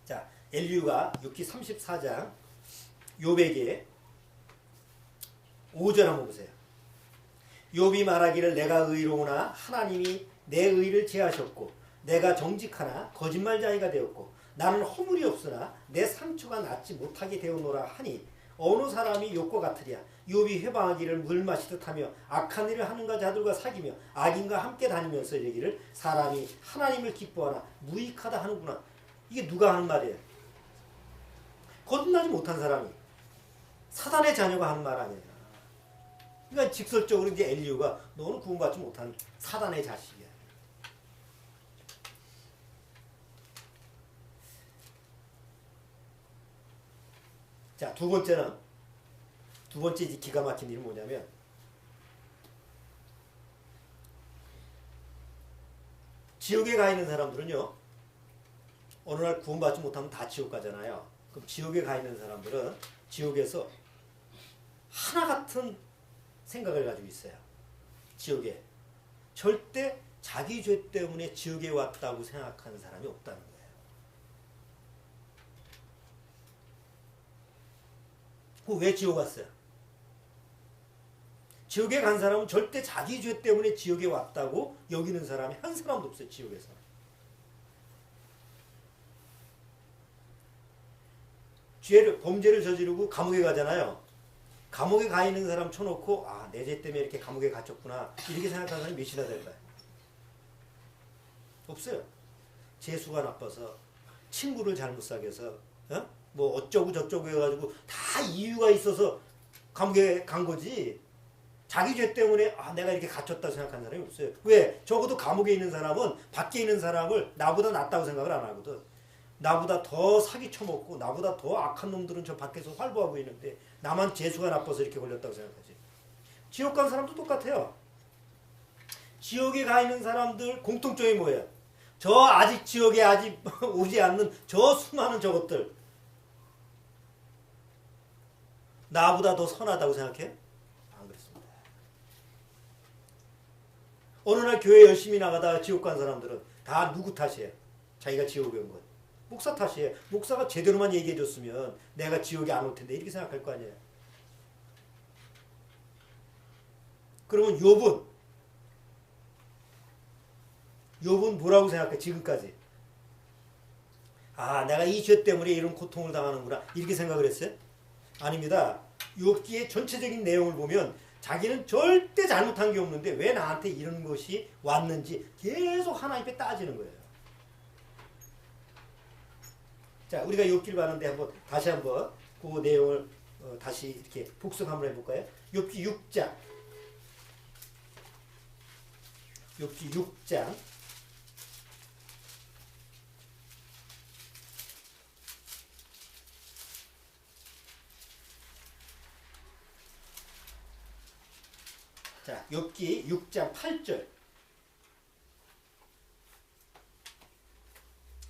자, 엘리후가 욥기 34장 욥에게 5절 한번 보세요. 욥이 말하기를 내가 의로우나 하나님이 내 의를 제하셨고 내가 정직하나 거짓말자이가 되었고 나는 허물이 없으나 내 상처가 낫지 못하게 되었노라 하니 어느 사람이 욥과 같으랴. 욥이 회방하기를 물 마시듯 하며 악한 일을 하는가 자들과 사귀며 악인과 함께 다니면서 이르기를 사람이 하나님을 기뻐하나 무익하다 하는구나. 이게 누가 하는 말이에요? 거듭나지 못한 사람이 사단의 자녀가 하는 말 아니에요. 그러니까 직설적으로 이제 엘리후가 너는 구원받지 못한 사단의 자식이야. 자, 두 번째 이제 기가 막힌 일은 뭐냐면 지옥에 가 있는 사람들은요, 어느 날 구원받지 못하면 다 지옥 가잖아요. 그럼 지옥에 가 있는 사람들은 지옥에서 하나 같은 생각을 가지고 있어요. 지옥에 절대 자기 죄 때문에 지옥에 왔다고 생각하는 사람이 없다는 거예요. 왜 지옥 갔어요? 지옥에 간 사람은 절대 자기 죄 때문에 지옥에 왔다고 여기는 사람이 한 사람도 없어요. 지옥에서. 범죄를 저지르고 감옥에 가잖아요. 감옥에 가 있는 사람 쳐놓고 아, 내 죄 때문에 이렇게 감옥에 갇혔구나 이렇게 생각하는 사람이 몇이나 될까요? 없어요. 재수가 나빠서 친구를 잘못 사귀어서 뭐 어쩌고 저쩌고 해가지고 다 이유가 있어서 감옥에 간 거지. 자기 죄 때문에 아, 내가 이렇게 갇혔다 생각하는 사람이 없어요. 왜? 적어도 감옥에 있는 사람은 밖에 있는 사람을 나보다 낫다고 생각을 안 하거든. 나보다 더 사기 쳐먹고 나보다 더 악한 놈들은 저 밖에서 활보하고 있는데 나만 재수가 나빠서 이렇게 걸렸다고 생각하지. 지옥 간 사람도 똑같아요. 지옥에 가 있는 사람들 공통점이 뭐예요? 저 아직 지옥에 아직 오지 않는 저 수많은 저것들 나보다 더 선하다고 생각해? 안 그렇습니다. 어느 날 교회 열심히 나가다가 지옥 간 사람들은 다 누구 탓이에요? 자기가 지옥에 온 것. 목사 탓이에요. 목사가 제대로만 얘기해 줬으면 내가 지옥에 안 올 텐데 이렇게 생각할 거 아니에요. 그러면 욥은 뭐라고 생각해? 지금까지 아, 내가 이 죄 때문에 이런 고통을 당하는구나. 이렇게 생각을 했어요? 아닙니다. 욥기의 전체적인 내용을 보면 자기는 절대 잘못한 게 없는데 왜 나한테 이런 것이 왔는지 계속 하나님 앞에 따지는 거예요. 자, 우리가 욥기를 봤는데 다시 한번 그 내용을 다시 이렇게 복습 한번 해볼까요? 욥기 6장. 욥기 6장. 자, 욥기 6장 8절.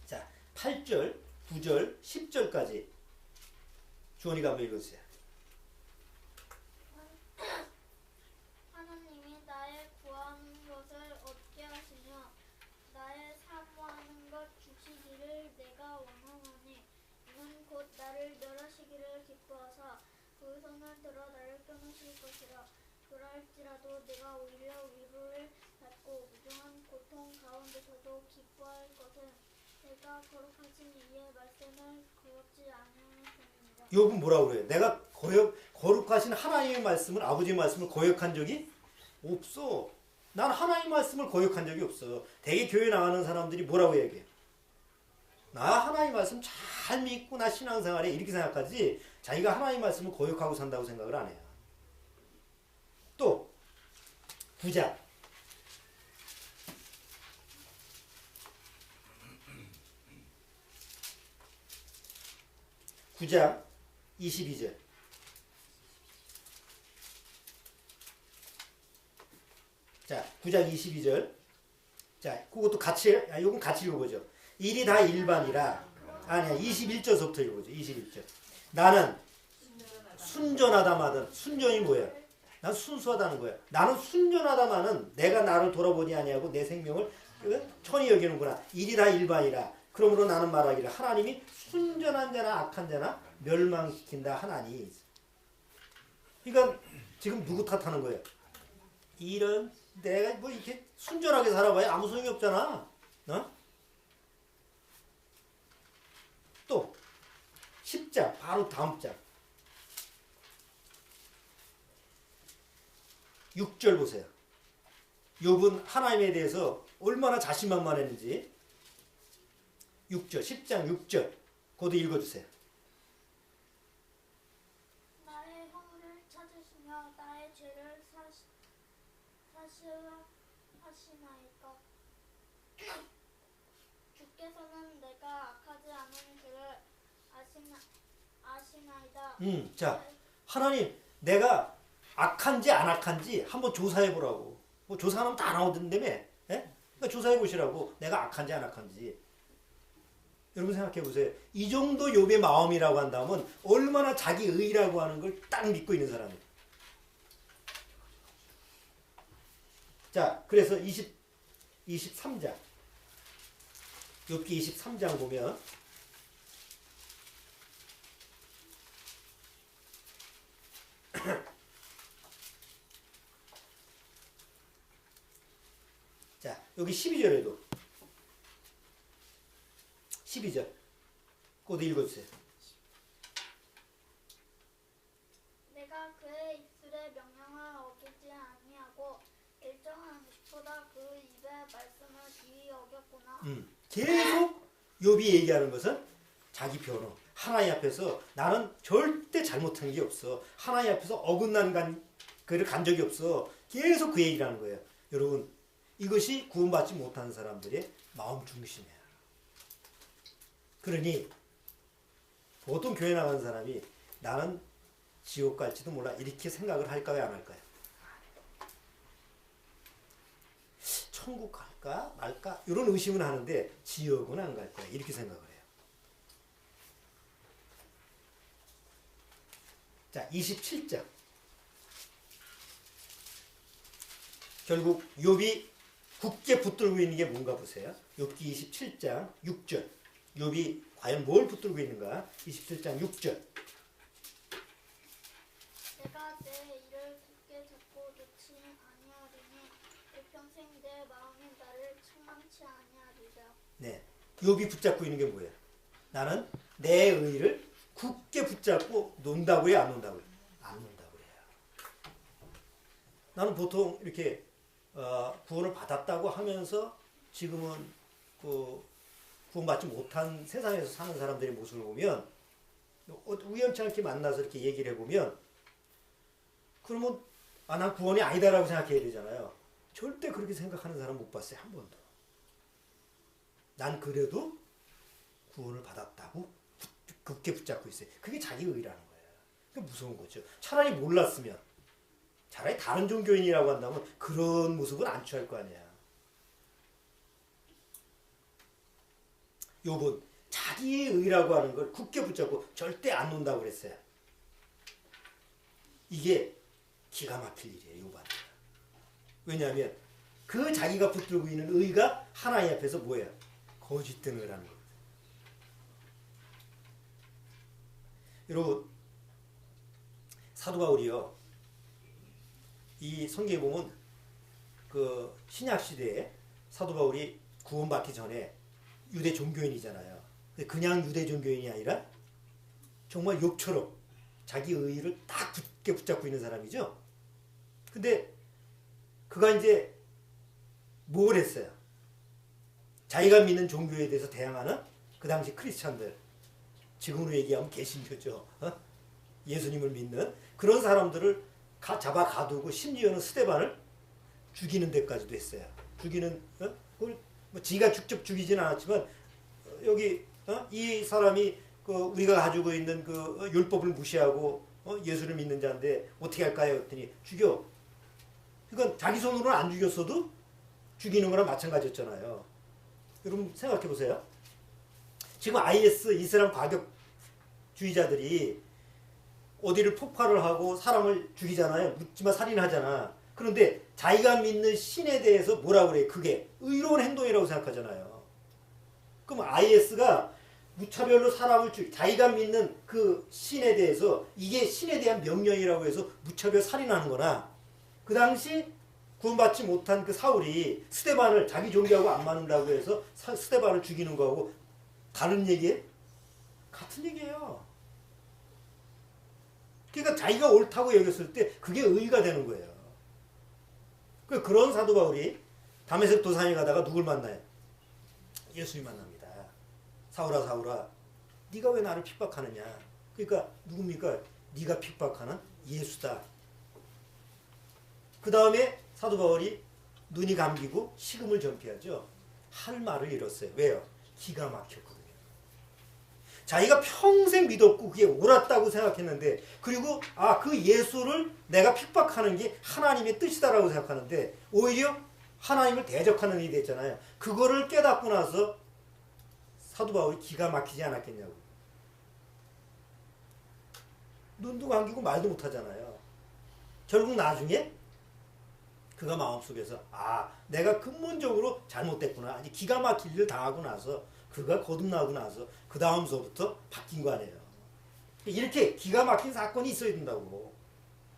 자, 8절, 9절, 10절까지 주원이가 한번 읽어주세요. 하나님이 나의 구하는 것을 얻게 하시며 나의 사모하는 것 주시기를 내가 원하노니 이는 곧 나를 멸하시기를 기뻐하사 그 손을 들어 나를 끊으실 것이라. 그럴지라도 내가 오히려 위로를 받고 무중한 고통 가운데서도 기뻐할 것은 내가 거룩하신 이의 말씀을 거역지 아니하였음이니라. 욥은 뭐라고 그래요? 내가 거룩하신 하나님의 말씀을, 아버지의 말씀을 거역한 적이 없어. 난 하나님 말씀을 거역한 적이 없어. 대개 교회 나가는 사람들이 뭐라고 얘기해? 나 하나님 말씀 잘 믿고 나 신앙생활에 이렇게 생각하지 자기가 하나님 말씀을 거역하고 산다고 생각을 안 해요. 또 9장. 9장 22절. 자, 9장 22절. 자, 그것도 요건 같이 읽어보죠. 일이 다 일반이라. 아니야, 21절부터 읽어보죠. 21절. 나는 순전하다마는, 순전이 뭐예요? 난 순수하다는 거야. 나는 순전하다마는 내가 나를 돌아보니 아니하고 내 생명을 천히 여기는구나. 일이 다 일반이라. 그러므로 나는 말하기를 하나님이 순전한 자나 악한 자나 멸망시킨다 하나니. 그러니까 지금 누구 탓하는 거예요? 이런 내가 뭐 이렇게 순전하게 살아봐야 아무 소용이 없잖아. 어? 또 10장 바로 다음 장 6절 보세요. 욥은 하나님에 대해서 얼마나 자신만만했는지. 6절 10장 6절 그것도 읽어주세요. 나의 허물을 찾으시며 나의 죄를 사시하시나이까. 주께서는 내가 악하지 않은 줄을 아시나이다. 자, 하나님 내가 악한지 안 악한지 한번 조사해 보라고. 뭐 조사하면 다 나오던데며. 예? 그러니까 조사해 보시라고. 내가 악한지 안 악한지. 여러분 생각해 보세요. 이 정도 욥의 마음이라고 한다면 얼마나 자기 의라고 하는 걸 딱 믿고 있는 사람이에요. 자, 그래서 23장. 욥기 23장 보면 자, 여기 12절에도 12절 그것도 읽어주세요. 내가 그의 입술의 명령을 어기지 아니하고 일정한 것보다 그 입의 말씀을 귀히 어겼구나. 계속 욥이 얘기하는 것은 자기 변호. 하나님 앞에서 나는 절대 잘못한 게 없어. 하나님 앞에서 어긋난 그를 간 적이 없어. 계속 그 얘기를 하는 거예요. 여러분 이것이 구원받지 못하는 사람들의 마음 중심이에요. 그러니 보통 교회 나가는 사람이 나는 지옥 갈지도 몰라 이렇게 생각을 할까요 안 할까요? 천국 갈까 말까 이런 의심은 하는데 지옥은 안 갈 거야 이렇게 생각을 해요. 자 27장 결국 욥이 굳게 붙들고 있는 게 뭔가 보세요. 욥기 27장 6절 욥이 과연 뭘 붙들고 있는가. 27장 6절 내가 내 일을 굳게 잡고 놓지 아니하리니 일평생 내 마음이 나를 책망치 아니하리라. 네, 욥이 붙잡고 있는 게 뭐예요? 나는 내 의를 굳게 붙잡고 논다고 해요, 안 논다고요? 안 논다고 해요. 나는 보통 이렇게 구원을 받았다고 하면서 지금은 그 구원받지 못한 세상에서 사는 사람들의 모습을 보면 우연치 않게 만나서 이렇게 얘기를 해보면 그러면 난 구원이 아니다라고 생각해야 되잖아요. 절대 그렇게 생각하는 사람 못 봤어요. 한 번도. 난 그래도 구원을 받았다고 굳게 붙잡고 있어요. 그게 자기 의라는 거예요. 그게 무서운 거죠. 차라리 몰랐으면 차라리 다른 종교인이라고 한다면 그런 모습은 안 취할 거 아니야. 욥은 자기의 의라고 하는 걸 굳게 붙잡고 절대 안 논다고 그랬어요. 이게 기가 막힐 일이에요. 욥한테. 왜냐하면 그 자기가 붙들고 있는 의가 하나님 앞에서 뭐예요? 거짓된 의라는 거예요. 여러분, 사도 바울이요, 이 성경에 보면 그 신약 시대에 사도 바울이 구원받기 전에 유대 종교인이잖아요. 근데 그냥 유대 종교인이 아니라 정말 욥처럼 자기 의의를 딱 굳게 붙잡고 있는 사람이죠. 근데 그가 이제 뭘 했어요? 자기가 믿는 종교에 대해서 대항하는 그 당시 크리스찬들, 지금으로 얘기하면 개신교죠. 예수님을 믿는 그런 사람들을 잡아 가두고 심지어는 스데반을 죽이는 데까지도 했어요. 죽이는 그걸 뭐 지가 직접 죽이지는 않았지만 여기 이 사람이 그 우리가 가지고 있는 그 율법을 무시하고 예수를 믿는 자인데 어떻게 할까요? 했더니 죽여. 그러니까 자기 손으로는 안 죽였어도 죽이는 거랑 마찬가지였잖아요. 여러분 생각해 보세요. 지금 IS 이슬람 과격주의자들이 어디를 폭발을 하고 사람을 죽이잖아요. 묻지마 살인하잖아. 그런데 자기가 믿는 신에 대해서 뭐라고 그래요? 그게 의로운 행동이라고 생각하잖아요. 그럼 IS가 무차별로 사람을 자기가 믿는 그 신에 대해서 이게 신에 대한 명령이라고 해서 무차별 살인하는 거나 그 당시 구원받지 못한 그 사울이 스데반을 자기 종교하고 안 맞는다고 해서 스데반을 죽이는 거하고 다른 얘기예요? 같은 얘기예요. 그러니까 자기가 옳다고 여겼을 때 그게 의의가 되는 거예요. 그런 사도 바울이 다메섹 도산에 가다가 누굴 만나요? 예수님 만납니다. 사울아 사울아 네가 왜 나를 핍박하느냐. 그러니까 누굽니까? 네가 핍박하는 예수다. 그 다음에 사도 바울이 눈이 감기고 식음을 전폐하죠. 할 말을 잃었어요. 왜요? 기가 막혔거든요. 자기가 평생 믿었고 그게 옳았다고 생각했는데 그리고 그 예수를 내가 핍박하는 게 하나님의 뜻이다라고 생각하는데 오히려 하나님을 대적하는 일이 됐잖아요. 그거를 깨닫고 나서 사도 바울이 기가 막히지 않았겠냐고. 눈도 감기고 말도 못하잖아요. 결국 나중에 그가 마음속에서 내가 근본적으로 잘못됐구나. 아니 기가 막힐 일을 당하고 나서 그가 거듭나고 나서 그 다음서부터 바뀐 거 아니에요. 이렇게 기가 막힌 사건이 있어야 된다고.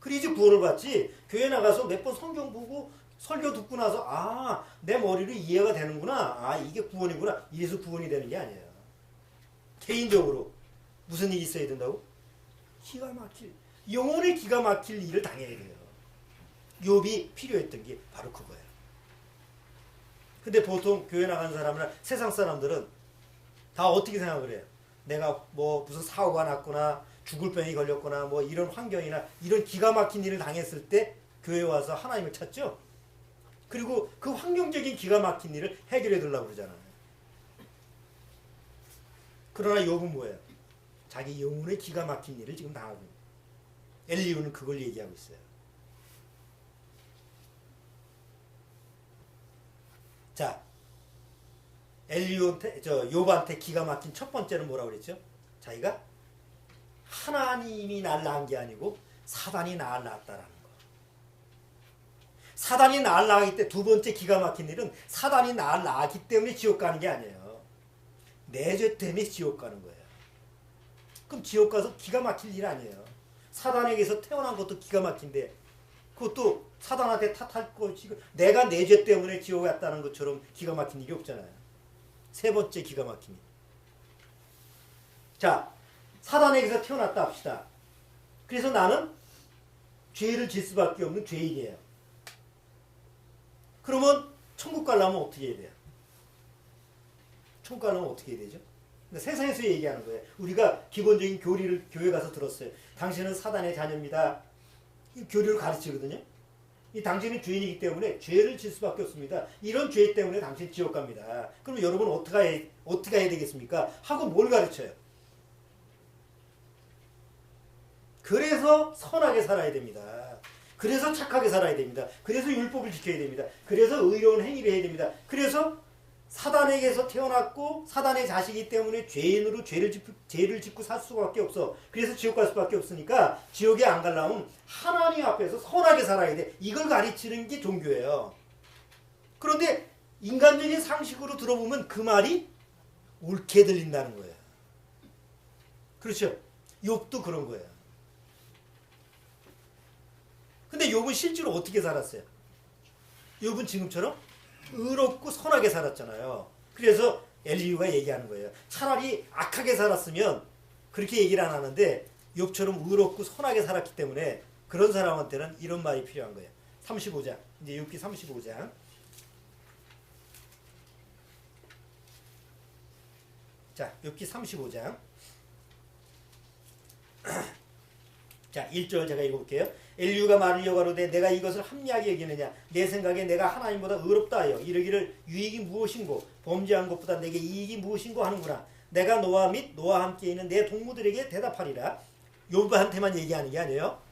그래야지 구원을 받지. 교회 나가서 몇 번 성경 보고 설교 듣고 나서 내 머리로 이해가 되는구나. 이게 구원이구나. 이래서 구원이 되는 게 아니에요. 개인적으로 무슨 일이 있어야 된다고? 기가 막힐 영혼의 기가 막힐 일을 당해야 돼요. 욥이 필요했던 게 바로 그거예요. 근데 보통 교회 나가는 사람이나 세상 사람들은 다 어떻게 생각을 해요? 내가 뭐 무슨 사고가 났거나 죽을 병이 걸렸거나 뭐 이런 환경이나 이런 기가 막힌 일을 당했을 때 교회에 와서 하나님을 찾죠. 그리고 그 환경적인 기가 막힌 일을 해결해 주려고 그러잖아요. 그러나 욥은 뭐예요? 자기 영혼의 기가 막힌 일을 지금 당하고 있는 거예요. 엘리후는 그걸 얘기하고 있어요. 자, 엘리후한테, 욥한테 기가 막힌 첫 번째는 뭐라고 그랬죠? 자기가 하나님이 날 낳은 게 아니고 사단이 날 낳았다라는 거. 사단이 날 낳았기 때문에 두 번째 기가 막힌 일은 사단이 날 낳았기 때문에 지옥 가는 게 아니에요. 내 죄 때문에 지옥 가는 거예요. 그럼 지옥 가서 기가 막힐 일 아니에요. 사단에게서 태어난 것도 기가 막힌데 그것도 사단한테 탓할 것이 내가 내 죄 때문에 지옥에 왔다는 것처럼 기가 막힌 일이 없잖아요. 세 번째 기가 막힌 일. 자, 사단에게서 태어났다 합시다. 그래서 나는 죄를 질 수밖에 없는 죄인이에요. 그러면 천국 가려면 어떻게 해야 돼요? 천국 가려면 어떻게 해야 되죠? 그러니까 세상에서 얘기하는 거예요. 우리가 기본적인 교리를 교회 가서 들었어요. 당신은 사단의 자녀입니다. 이 교리를 가르치거든요. 이 당신은 죄인이기 때문에 죄를 질 수밖에 없습니다. 이런 죄 때문에 당신 지옥 갑니다. 그럼 여러분 어떻게 해야 되겠습니까? 하고 뭘 가르쳐요? 그래서 선하게 살아야 됩니다. 그래서 착하게 살아야 됩니다. 그래서 율법을 지켜야 됩니다. 그래서 의로운 행위를 해야 됩니다. 그래서 사단에게서 태어났고 사단의 자식이기 때문에 죄인으로 죄를 짓고 살 수밖에 없어. 그래서 지옥 갈 수밖에 없으니까 지옥에 안 가려면 하나님 앞에서 선하게 살아야 돼. 이걸 가르치는 게 종교예요. 그런데 인간적인 상식으로 들어보면 그 말이 옳게 들린다는 거예요. 그렇죠? 욥도 그런 거예요. 근데 욥은 실제로 어떻게 살았어요? 욥은 지금처럼 의롭고 선하게 살았잖아요. 그래서 엘리후가 얘기하는 거예요. 차라리 악하게 살았으면 그렇게 얘기를 안 하는데 욥처럼 의롭고 선하게 살았기 때문에 그런 사람한테는 이런 말이 필요한 거예요. 35장. 이제 욥기 35장. 자, 욥기 35장. 자, 1절 제가 읽어볼게요. 엘리후가 말을 여가로되 내가 이것을 합리하게 여기느냐 내 생각에 내가 하나님보다 의롭다 하여 이르기를 유익이 무엇인고 범죄한 것보다 내게 이익이 무엇인고 하는구나. 내가 너와 및 너와 함께 있는 내 동무들에게 대답하리라. 욥한테만 얘기하는 게 아니에요.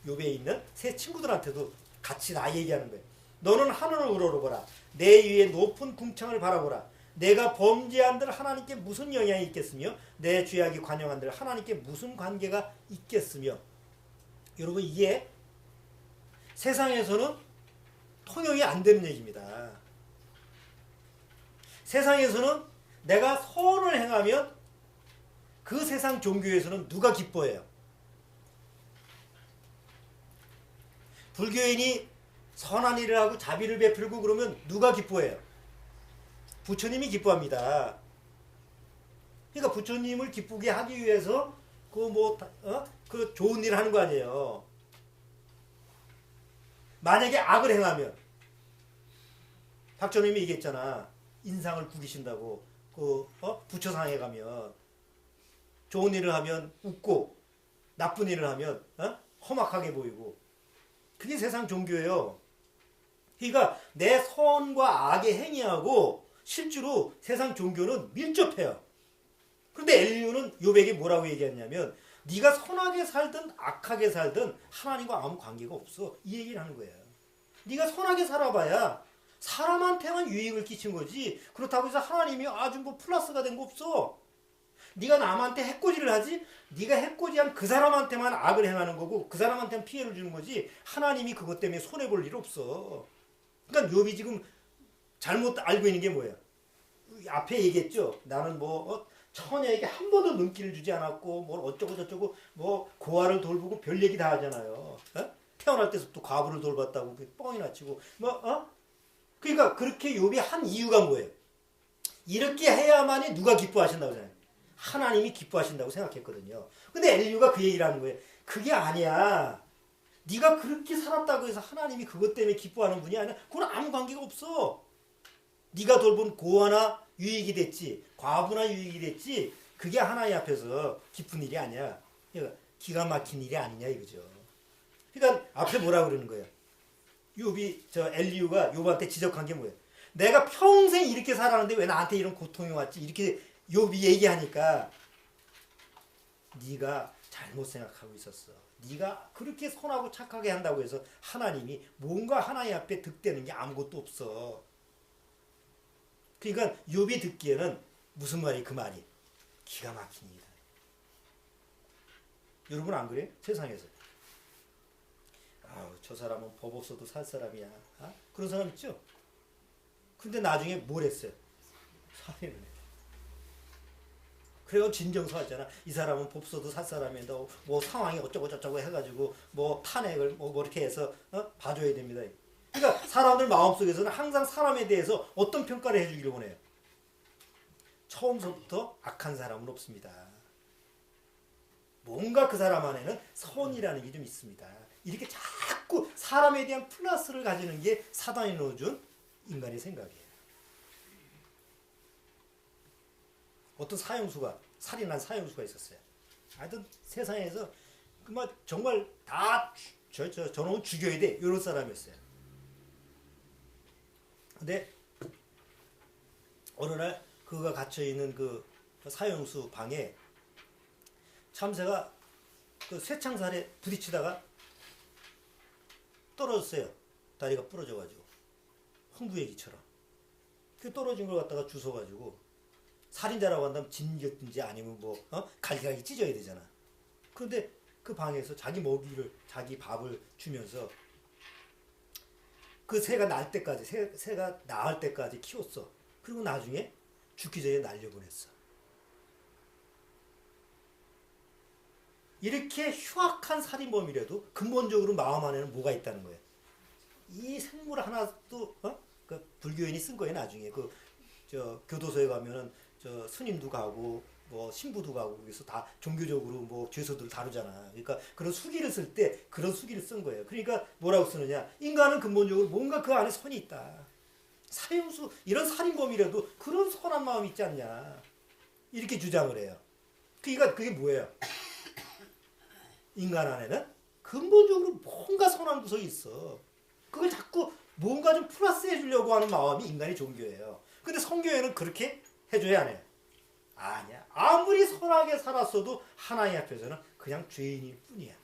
욥에 있는 새 친구들한테도 같이 다 얘기하는 거예요. 너는 하늘을 우러러보라. 내 위에 높은 궁창을 바라보라. 내가 범죄한들 하나님께 무슨 영향이 있겠으며 내 죄악이 관영한들 하나님께 무슨 관계가 있겠으며. 여러분 이게 세상에서는 통용이 안 되는 얘기입니다. 세상에서는 내가 선을 행하면 그 세상 종교에서는 누가 기뻐해요? 불교인이 선한 일을 하고 자비를 베풀고 그러면 누가 기뻐해요? 부처님이 기뻐합니다. 그러니까 부처님을 기쁘게 하기 위해서 그 좋은 일을 하는 거 아니에요. 만약에 악을 행하면 박정님이 얘기했잖아. 인상을 구기신다고. 부처상에 가면 좋은 일을 하면 웃고 나쁜 일을 하면 험악하게 보이고. 그게 세상 종교예요. 그러니까 내 선과 악의 행위하고 실제로 세상 종교는 밀접해요. 그런데 엘리후는 욥에게 뭐라고 얘기했냐면 네가 선하게 살든 악하게 살든 하나님과 아무 관계가 없어. 이 얘기를 하는 거예요. 네가 선하게 살아봐야 사람한테만 유익을 끼친 거지 그렇다고 해서 하나님이 아주 플러스가 된 거 없어. 네가 남한테 해코지를 하지 네가 해코지한 그 사람한테만 악을 행하는 거고 그 사람한테만 피해를 주는 거지 하나님이 그것 때문에 손해볼 일 없어. 그러니까 욥이 지금 잘못 알고 있는 게 뭐예요? 앞에 얘기했죠. 나는 처녀에게 한 번도 눈길을 주지 않았고 뭘 어쩌고 저쩌고 고아를 돌보고 별 얘기 다 하잖아요. 태어날 때부터 과부를 돌봤다고 뻥이나 치고 그러니까 그렇게 욥이 한 이유가 뭐예요? 이렇게 해야만이 누가 기뻐하신다고 하잖아요. 하나님이 기뻐하신다고 생각했거든요. 근데 엘리후가 그 얘기를 하는 거예요. 그게 아니야. 네가 그렇게 살았다고 해서 하나님이 그것 때문에 기뻐하는 분이 아니라 그건 아무 관계가 없어. 네가 돌본 고아나 유익이 됐지 과부나 유익이 됐지 그게 하나님 앞에서 기쁜 일이 아니야. 그러니까 기가 막힌 일이 아니냐 이거죠. 그러니까 앞에 뭐라 그러는 거예요? 엘리후가 욥한테 지적한 게 뭐예요? 내가 평생 이렇게 살았는데 왜 나한테 이런 고통이 왔지? 이렇게 욥이 얘기하니까 네가 잘못 생각하고 있었어. 네가 그렇게 선하고 착하게 한다고 해서 하나님이 뭔가 하나님 앞에 득되는 게 아무것도 없어. 그러니까 욥이 듣기에는 무슨 말이 그 말이 기가 막힌 일이다. 여러분 안 그래요? 세상에서 저 사람은 법 없어도 살 사람이야. 그런 사람 있죠? 근데 나중에 뭘 했어요? 살인을 해. 그래서 진정서 했잖아. 이 사람은 법 없어도 살 사람인데 상황이 어쩌고 저쩌고 해가지고 탄핵을 이렇게 해서 봐줘야 됩니다. 그러니까 사람들 마음속에서는 항상 사람에 대해서 어떤 평가를 해주기를 원해요? 처음부터 악한 사람은 없습니다. 뭔가 그 사람 안에는 선이라는 게 좀 있습니다. 이렇게 자꾸 사람에 대한 플러스를 가지는 게 사단이 넣어준 인간의 생각이에요. 어떤 사형수가 살인한 사형수가 있었어요. 하여튼 세상에서 그만 정말 다 저놈은 죽여야 돼 이런 사람이었어요. 근데 어느 날 그가 갇혀 있는 그 사형수 방에 참새가 그 쇠창살에 부딪히다가 떨어졌어요. 다리가 부러져가지고 홍구애기처럼. 그 떨어진 걸 갖다가 주워가지고 살인자라고 한다면 진격든지 아니면 뭐 갈기갈기 찢어야 되잖아. 그런데 그 방에서 자기 먹이를 자기 밥을 주면서 그 새가 날 때까지 새가 나을 때까지 키웠어. 그리고 나중에 죽기 전에 날려보냈어. 이렇게 흉악한 살인범이라도 근본적으로 마음 안에는 뭐가 있다는 거예요. 이 생물 하나도 그 불교인이 쓴 거예요. 나중에 그 교도소에 가면은 스님도 가고 뭐 신부도 가고 그래서 다 종교적으로 뭐 죄서들을 다루잖아. 그러니까 그런 수기를 쓸 때 그런 수기를 쓴 거예요. 그러니까 뭐라고 쓰느냐? 인간은 근본적으로 뭔가 그 안에 선이 있다. 사형수 이런 살인범이라도 그런 선한 마음이 있지 않냐? 이렇게 주장을 해요. 그러니까 그게 뭐예요? 인간 안에는 근본적으로 뭔가 선한 구석이 있어. 그걸 자꾸 뭔가 좀 플러스 해주려고 하는 마음이 인간의 종교예요. 근데 성경에는 그렇게 해줘야 안 해요. 아니야. 아무리 선하게 살았어도 하나님 앞에서는 그냥 죄인일 뿐이야.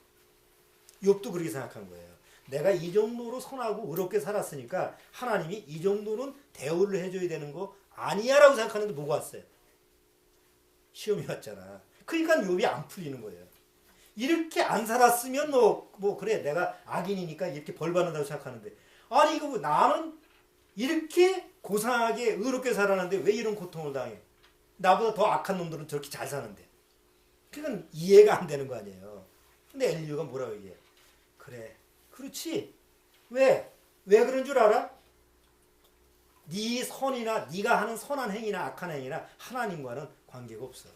욥도 그렇게 생각한 거예요. 내가 이 정도로 선하고 의롭게 살았으니까 하나님이 이 정도는 대우를 해줘야 되는 거 아니야 라고 생각하는데 뭐가 왔어요? 시험이 왔잖아. 그러니까 욥이 안 풀리는 거예요. 이렇게 안 살았으면 뭐 그래 내가 악인이니까 이렇게 벌 받는다고 생각하는데 아니 이거 뭐 나는 이렇게 고상하게 의롭게 살았는데 왜 이런 고통을 당해? 나보다 더 악한 놈들은 저렇게 잘 사는데. 그건 이해가 안 되는 거 아니에요. 근데 엘리야가 뭐라고 얘기해? 그래 그렇지. 왜 그런 줄 알아? 네 선이나 네가 하는 선한 행위나 악한 행위나 하나님과는 관계가 없어.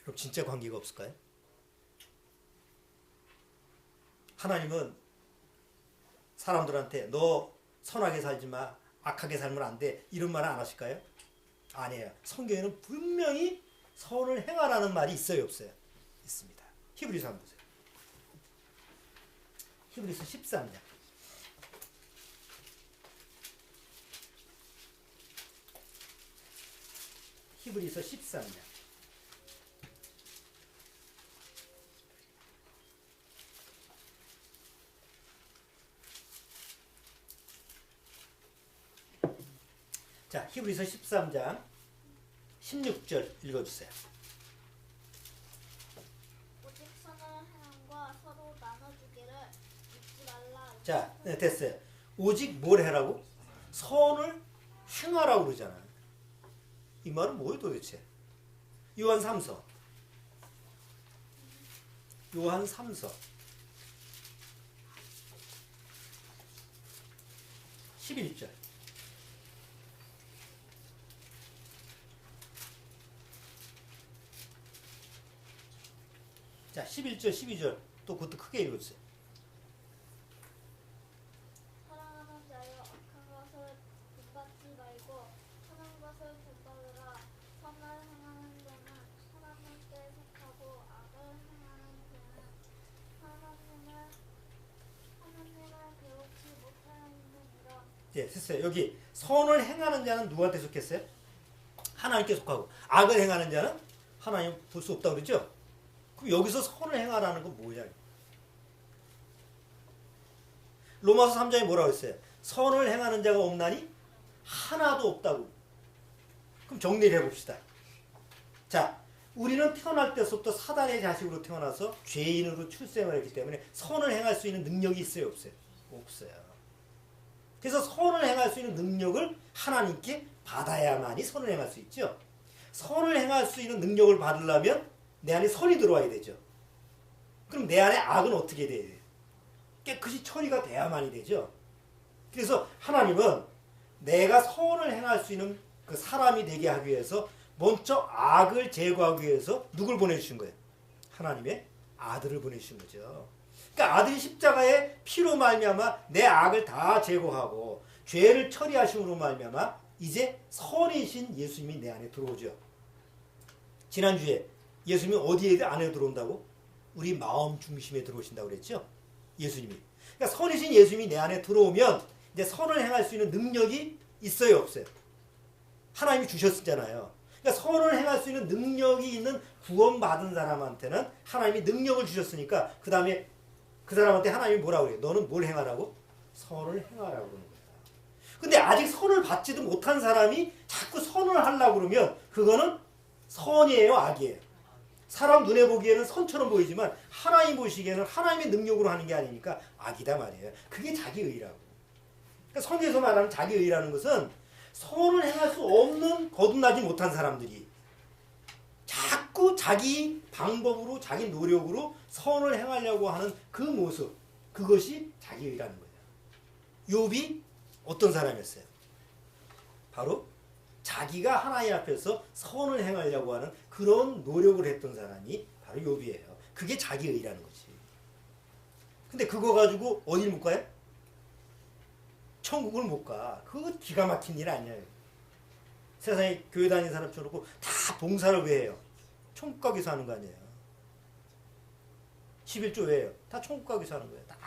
그럼 진짜 관계가 없을까요? 하나님은 사람들한테 너 선하게 살지 마, 악하게 살면 안 돼 이런 말은 안 하실까요? 아니에요. 성경에는 분명히 선을 행하라는 말이 있어요, 없어요? 있습니다. 히브리서 한번 보세요. 히브리서 13장. 히브리서 13장. 자, 히브리서 13장 16절 읽어주세요. 오직 선을 행함과 서로 나눠주기를 잊지 말라. 자, 네, 됐어요. 오직 뭘 해라고? 선을 행하라고 그러잖아. 이 말은 뭐예요 도대체? 요한 3서 11절. 자, 11절, 12절 또 그것도 크게 읽어주세요. 사랑하는 자여 악한 것을 본받지 말고 선한 것을 본받으라. 선을 행하는 자는 하나님께 속하고 악을 행하는 자는 하나님을 배우지 못하였느니라. 예, 됐어요. 여기 선을 행하는 자는 누구한테 속했어요? 하나님께 속하고 악을 행하는 자는 하나님 볼 수 없다고 그러죠? 그럼 여기서 선을 행하라는 건 뭐냐? 로마서 3장에 뭐라고 했어요? 선을 행하는 자가 없나니 하나도 없다고. 그럼 정리를 해봅시다. 자, 우리는 태어날 때부터 사단의 자식으로 태어나서 죄인으로 출생을 했기 때문에 선을 행할 수 있는 능력이 있어요, 없어요? 없어요. 그래서 선을 행할 수 있는 능력을 하나님께 받아야만이 선을 행할 수 있죠. 선을 행할 수 있는 능력을 받으려면 내 안에 선이 들어와야 되죠. 그럼 내 안에 악은 어떻게 돼야 돼요? 깨끗이 처리가 돼야만이 되죠. 그래서 하나님은 내가 선을 행할 수 있는 그 사람이 되게 하기 위해서 먼저 악을 제거하기 위해서 누굴 보내주신 거예요? 하나님의 아들을 보내주신 거죠. 그러니까 아들이 십자가의 피로 말미암아 내 악을 다 제거하고 죄를 처리하심으로 말미암아 이제 선이신 예수님이 내 안에 들어오죠. 지난주에 예수님이 어디에 안에 들어온다고? 우리 마음 중심에 들어오신다고 그랬죠? 예수님이. 그러니까 선이신 예수님이 내 안에 들어오면 이제 선을 행할 수 있는 능력이 있어요, 없어요? 하나님이 주셨잖아요. 그러니까 선을 행할 수 있는 능력이 있는 구원받은 사람한테는 하나님이 능력을 주셨으니까 그 다음에 그 사람한테 하나님이 뭐라고 그래요? 너는 뭘 행하라고? 선을 행하라고 그러는 거예요. 근데 아직 선을 받지도 못한 사람이 자꾸 선을 하려고 그러면 그거는 선이에요, 악이에요? 사람 눈에 보기에는 선처럼 보이지만 하나님 보시기에는 하나님의 능력으로 하는 게 아니니까 악이다 말이에요. 그게 자기의라고. 그러니까 성경에서 말하는 자기의라는 것은 선을 행할 수 없는 거듭나지 못한 사람들이 자꾸 자기 방법으로 자기 노력으로 선을 행하려고 하는 그 모습, 그것이 자기의라는 거예요. 욥이 어떤 사람이었어요? 바로 자기가 하나님 앞에서 선을 행하려고 하는 그런 노력을 했던 사람이 바로 욥이에요. 그게 자기의라는 거지. 근데 그거 가지고 어딜 못 가요? 천국을 못 가. 그거 기가 막힌 일 아니야. 세상에 교회 다니는 사람 쳐놓고 다 봉사를 왜 해요? 천국 가기 위해서 하는 거 아니에요. 11조 왜 해요? 다 천국 가기 위해서 하는 거예요. 다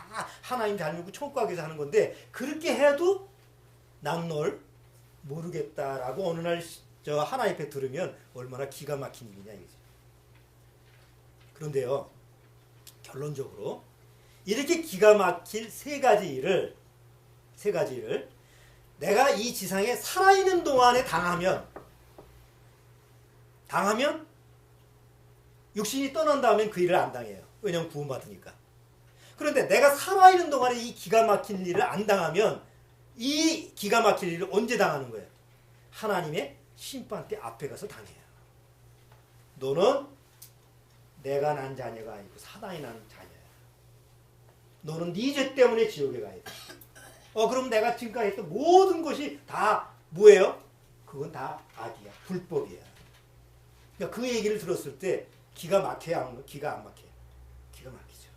하나님 잘 믿고 천국 가기 위해서 하는 건데 그렇게 해도 난 널 모르겠다라고 어느 날 저 하나님 앞에 들으면 얼마나 기가 막힌 일이냐 이거죠. 그런데요, 결론적으로 이렇게 기가 막힐 세 가지 일을 내가 이 지상에 살아있는 동안에 당하면 육신이 떠난 다음엔 그 일을 안 당해요. 왜냐하면 구원받으니까. 그런데 내가 살아있는 동안에 이 기가 막힌 일을 안 당하면 이 기가 막힐 일을 언제 당하는 거예요? 하나님의 심판대 앞에 가서 당해요. 너는 내가 난 자녀가 아니고 사단이 난 자녀야. 너는 네 죄 때문에 지옥에 가야 돼. 그럼 내가 지금까지 했던 모든 것이 다 뭐예요? 그건 다 악이야. 불법이야. 그러니까 그 얘기를 들었을 때 기가 막혀요? 기가 안 막혀요? 기가 막히죠.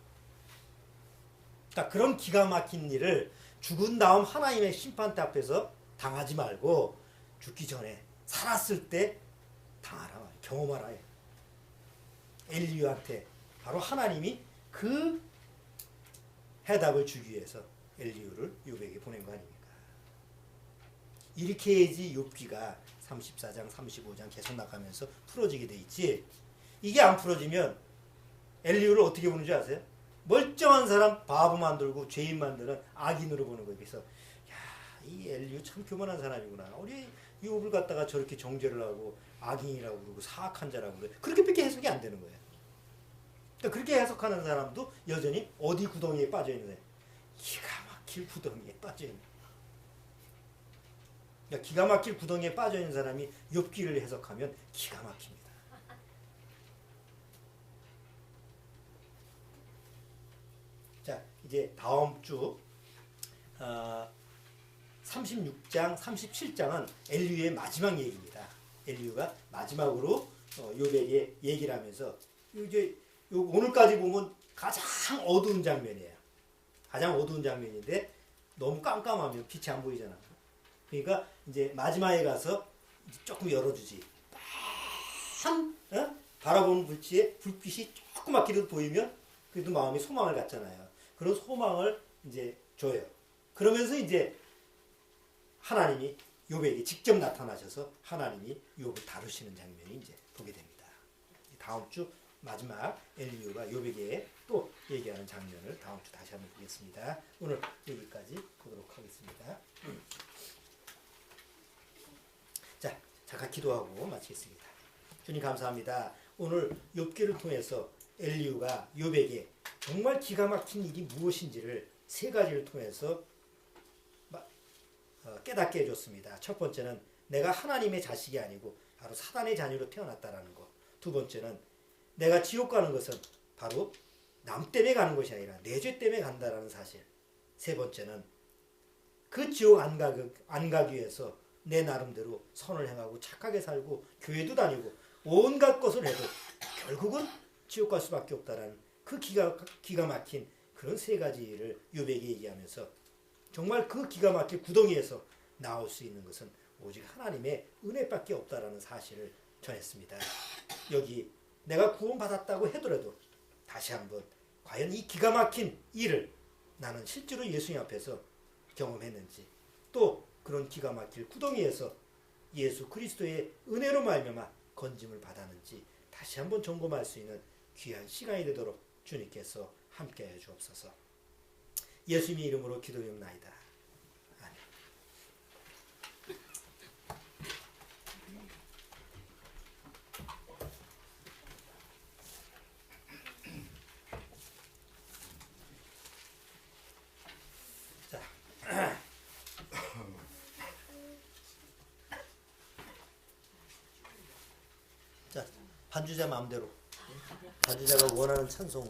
그러니까 그런 기가 막힌 일을 죽은 다음 하나님의 심판대 앞에서 당하지 말고 죽기 전에 살았을 때 당하라. 경험하라. 엘리유한테 바로 하나님이 그 해답을 주기 위해서 엘리유를 욥에게 보낸 거 아닙니까? 이렇게 해야지 욥기가 34장, 35장 계속 나가면서 풀어지게 돼 있지. 이게 안 풀어지면 엘리유를 어떻게 보는 줄 아세요? 멀쩡한 사람 바보 만들고 죄인 만드는 악인으로 보는 거예요. 그래서 이 엘리유 참 교만한 사람이구나. 우리 욥을 갖다가 저렇게 정죄를 하고 악인이라고 그러고 사악한 자라고 그래. 그렇게밖에 해석이 안 되는 거예요. 그러니까 그렇게 해석하는 사람도 여전히 어디 구덩이에 빠져 있는 거예요? 기가 막힐 구덩이에 빠져 있는 거예요. 그러니까 기가 막힐 구덩이에 빠져 있는 사람이 욥기를 해석하면 기가 막힙니다. 자, 이제 다음 주 36장, 37장은 엘리유의 마지막 얘기입니다. 엘리유가 마지막으로 욥에게 얘기를 하면서 이제 오늘까지 보면 가장 어두운 장면이에요. 가장 어두운 장면인데 너무 깜깜하면 빛이 안 보이잖아. 그러니까 이제 마지막에 가서 이제 조금 열어주지. 바라보는 불빛이 조그맣게도 보이면 그래도 마음이 소망을 갖잖아요. 그런 소망을 이제 줘요. 그러면서 이제 하나님이 욥에게 직접 나타나셔서 하나님이 욥을 다루시는 장면이 이제 보게 됩니다. 다음 주 마지막 엘리유가 욥에게 또 얘기하는 장면을 다음 주 다시 한번 보겠습니다. 오늘 여기까지 보도록 하겠습니다. 자, 잠깐 기도하고 마치겠습니다. 주님 감사합니다. 오늘 욥기를 통해서 엘리유가 욥에게 정말 기가 막힌 일이 무엇인지를 세 가지를 통해서 깨닫게 해줬습니다. 첫 번째는 내가 하나님의 자식이 아니고 바로 사단의 자녀로 태어났다라는 것. 두 번째는 내가 지옥 가는 것은 바로 남 때문에 가는 것이 아니라 내 죄 때문에 간다라는 사실. 세 번째는 그 지옥 안 가기 위해서 내 나름대로 선을 행하고 착하게 살고 교회도 다니고 온갖 것을 해도 결국은 지옥 갈 수밖에 없다라는 그 기가 막힌 그런 세 가지를 요백이 얘기하면서 정말 그 기가 막힌 구덩이에서 나올 수 있는 것은 오직 하나님의 은혜밖에 없다라는 사실을 전했습니다. 여기 내가 구원받았다고 하더라도 다시 한번 과연 이 기가 막힌 일을 나는 실제로 예수님 앞에서 경험했는지, 또 그런 기가 막힐 구덩이에서 예수 그리스도의 은혜로 말미암아 건짐을 받았는지 다시 한번 점검할 수 있는 귀한 시간이 되도록 주님께서 함께하여 주옵소서. 예수님의 이름으로 기도드립나이다. 아멘. 자, 반주자 마음대로 반주자가 원하는 찬송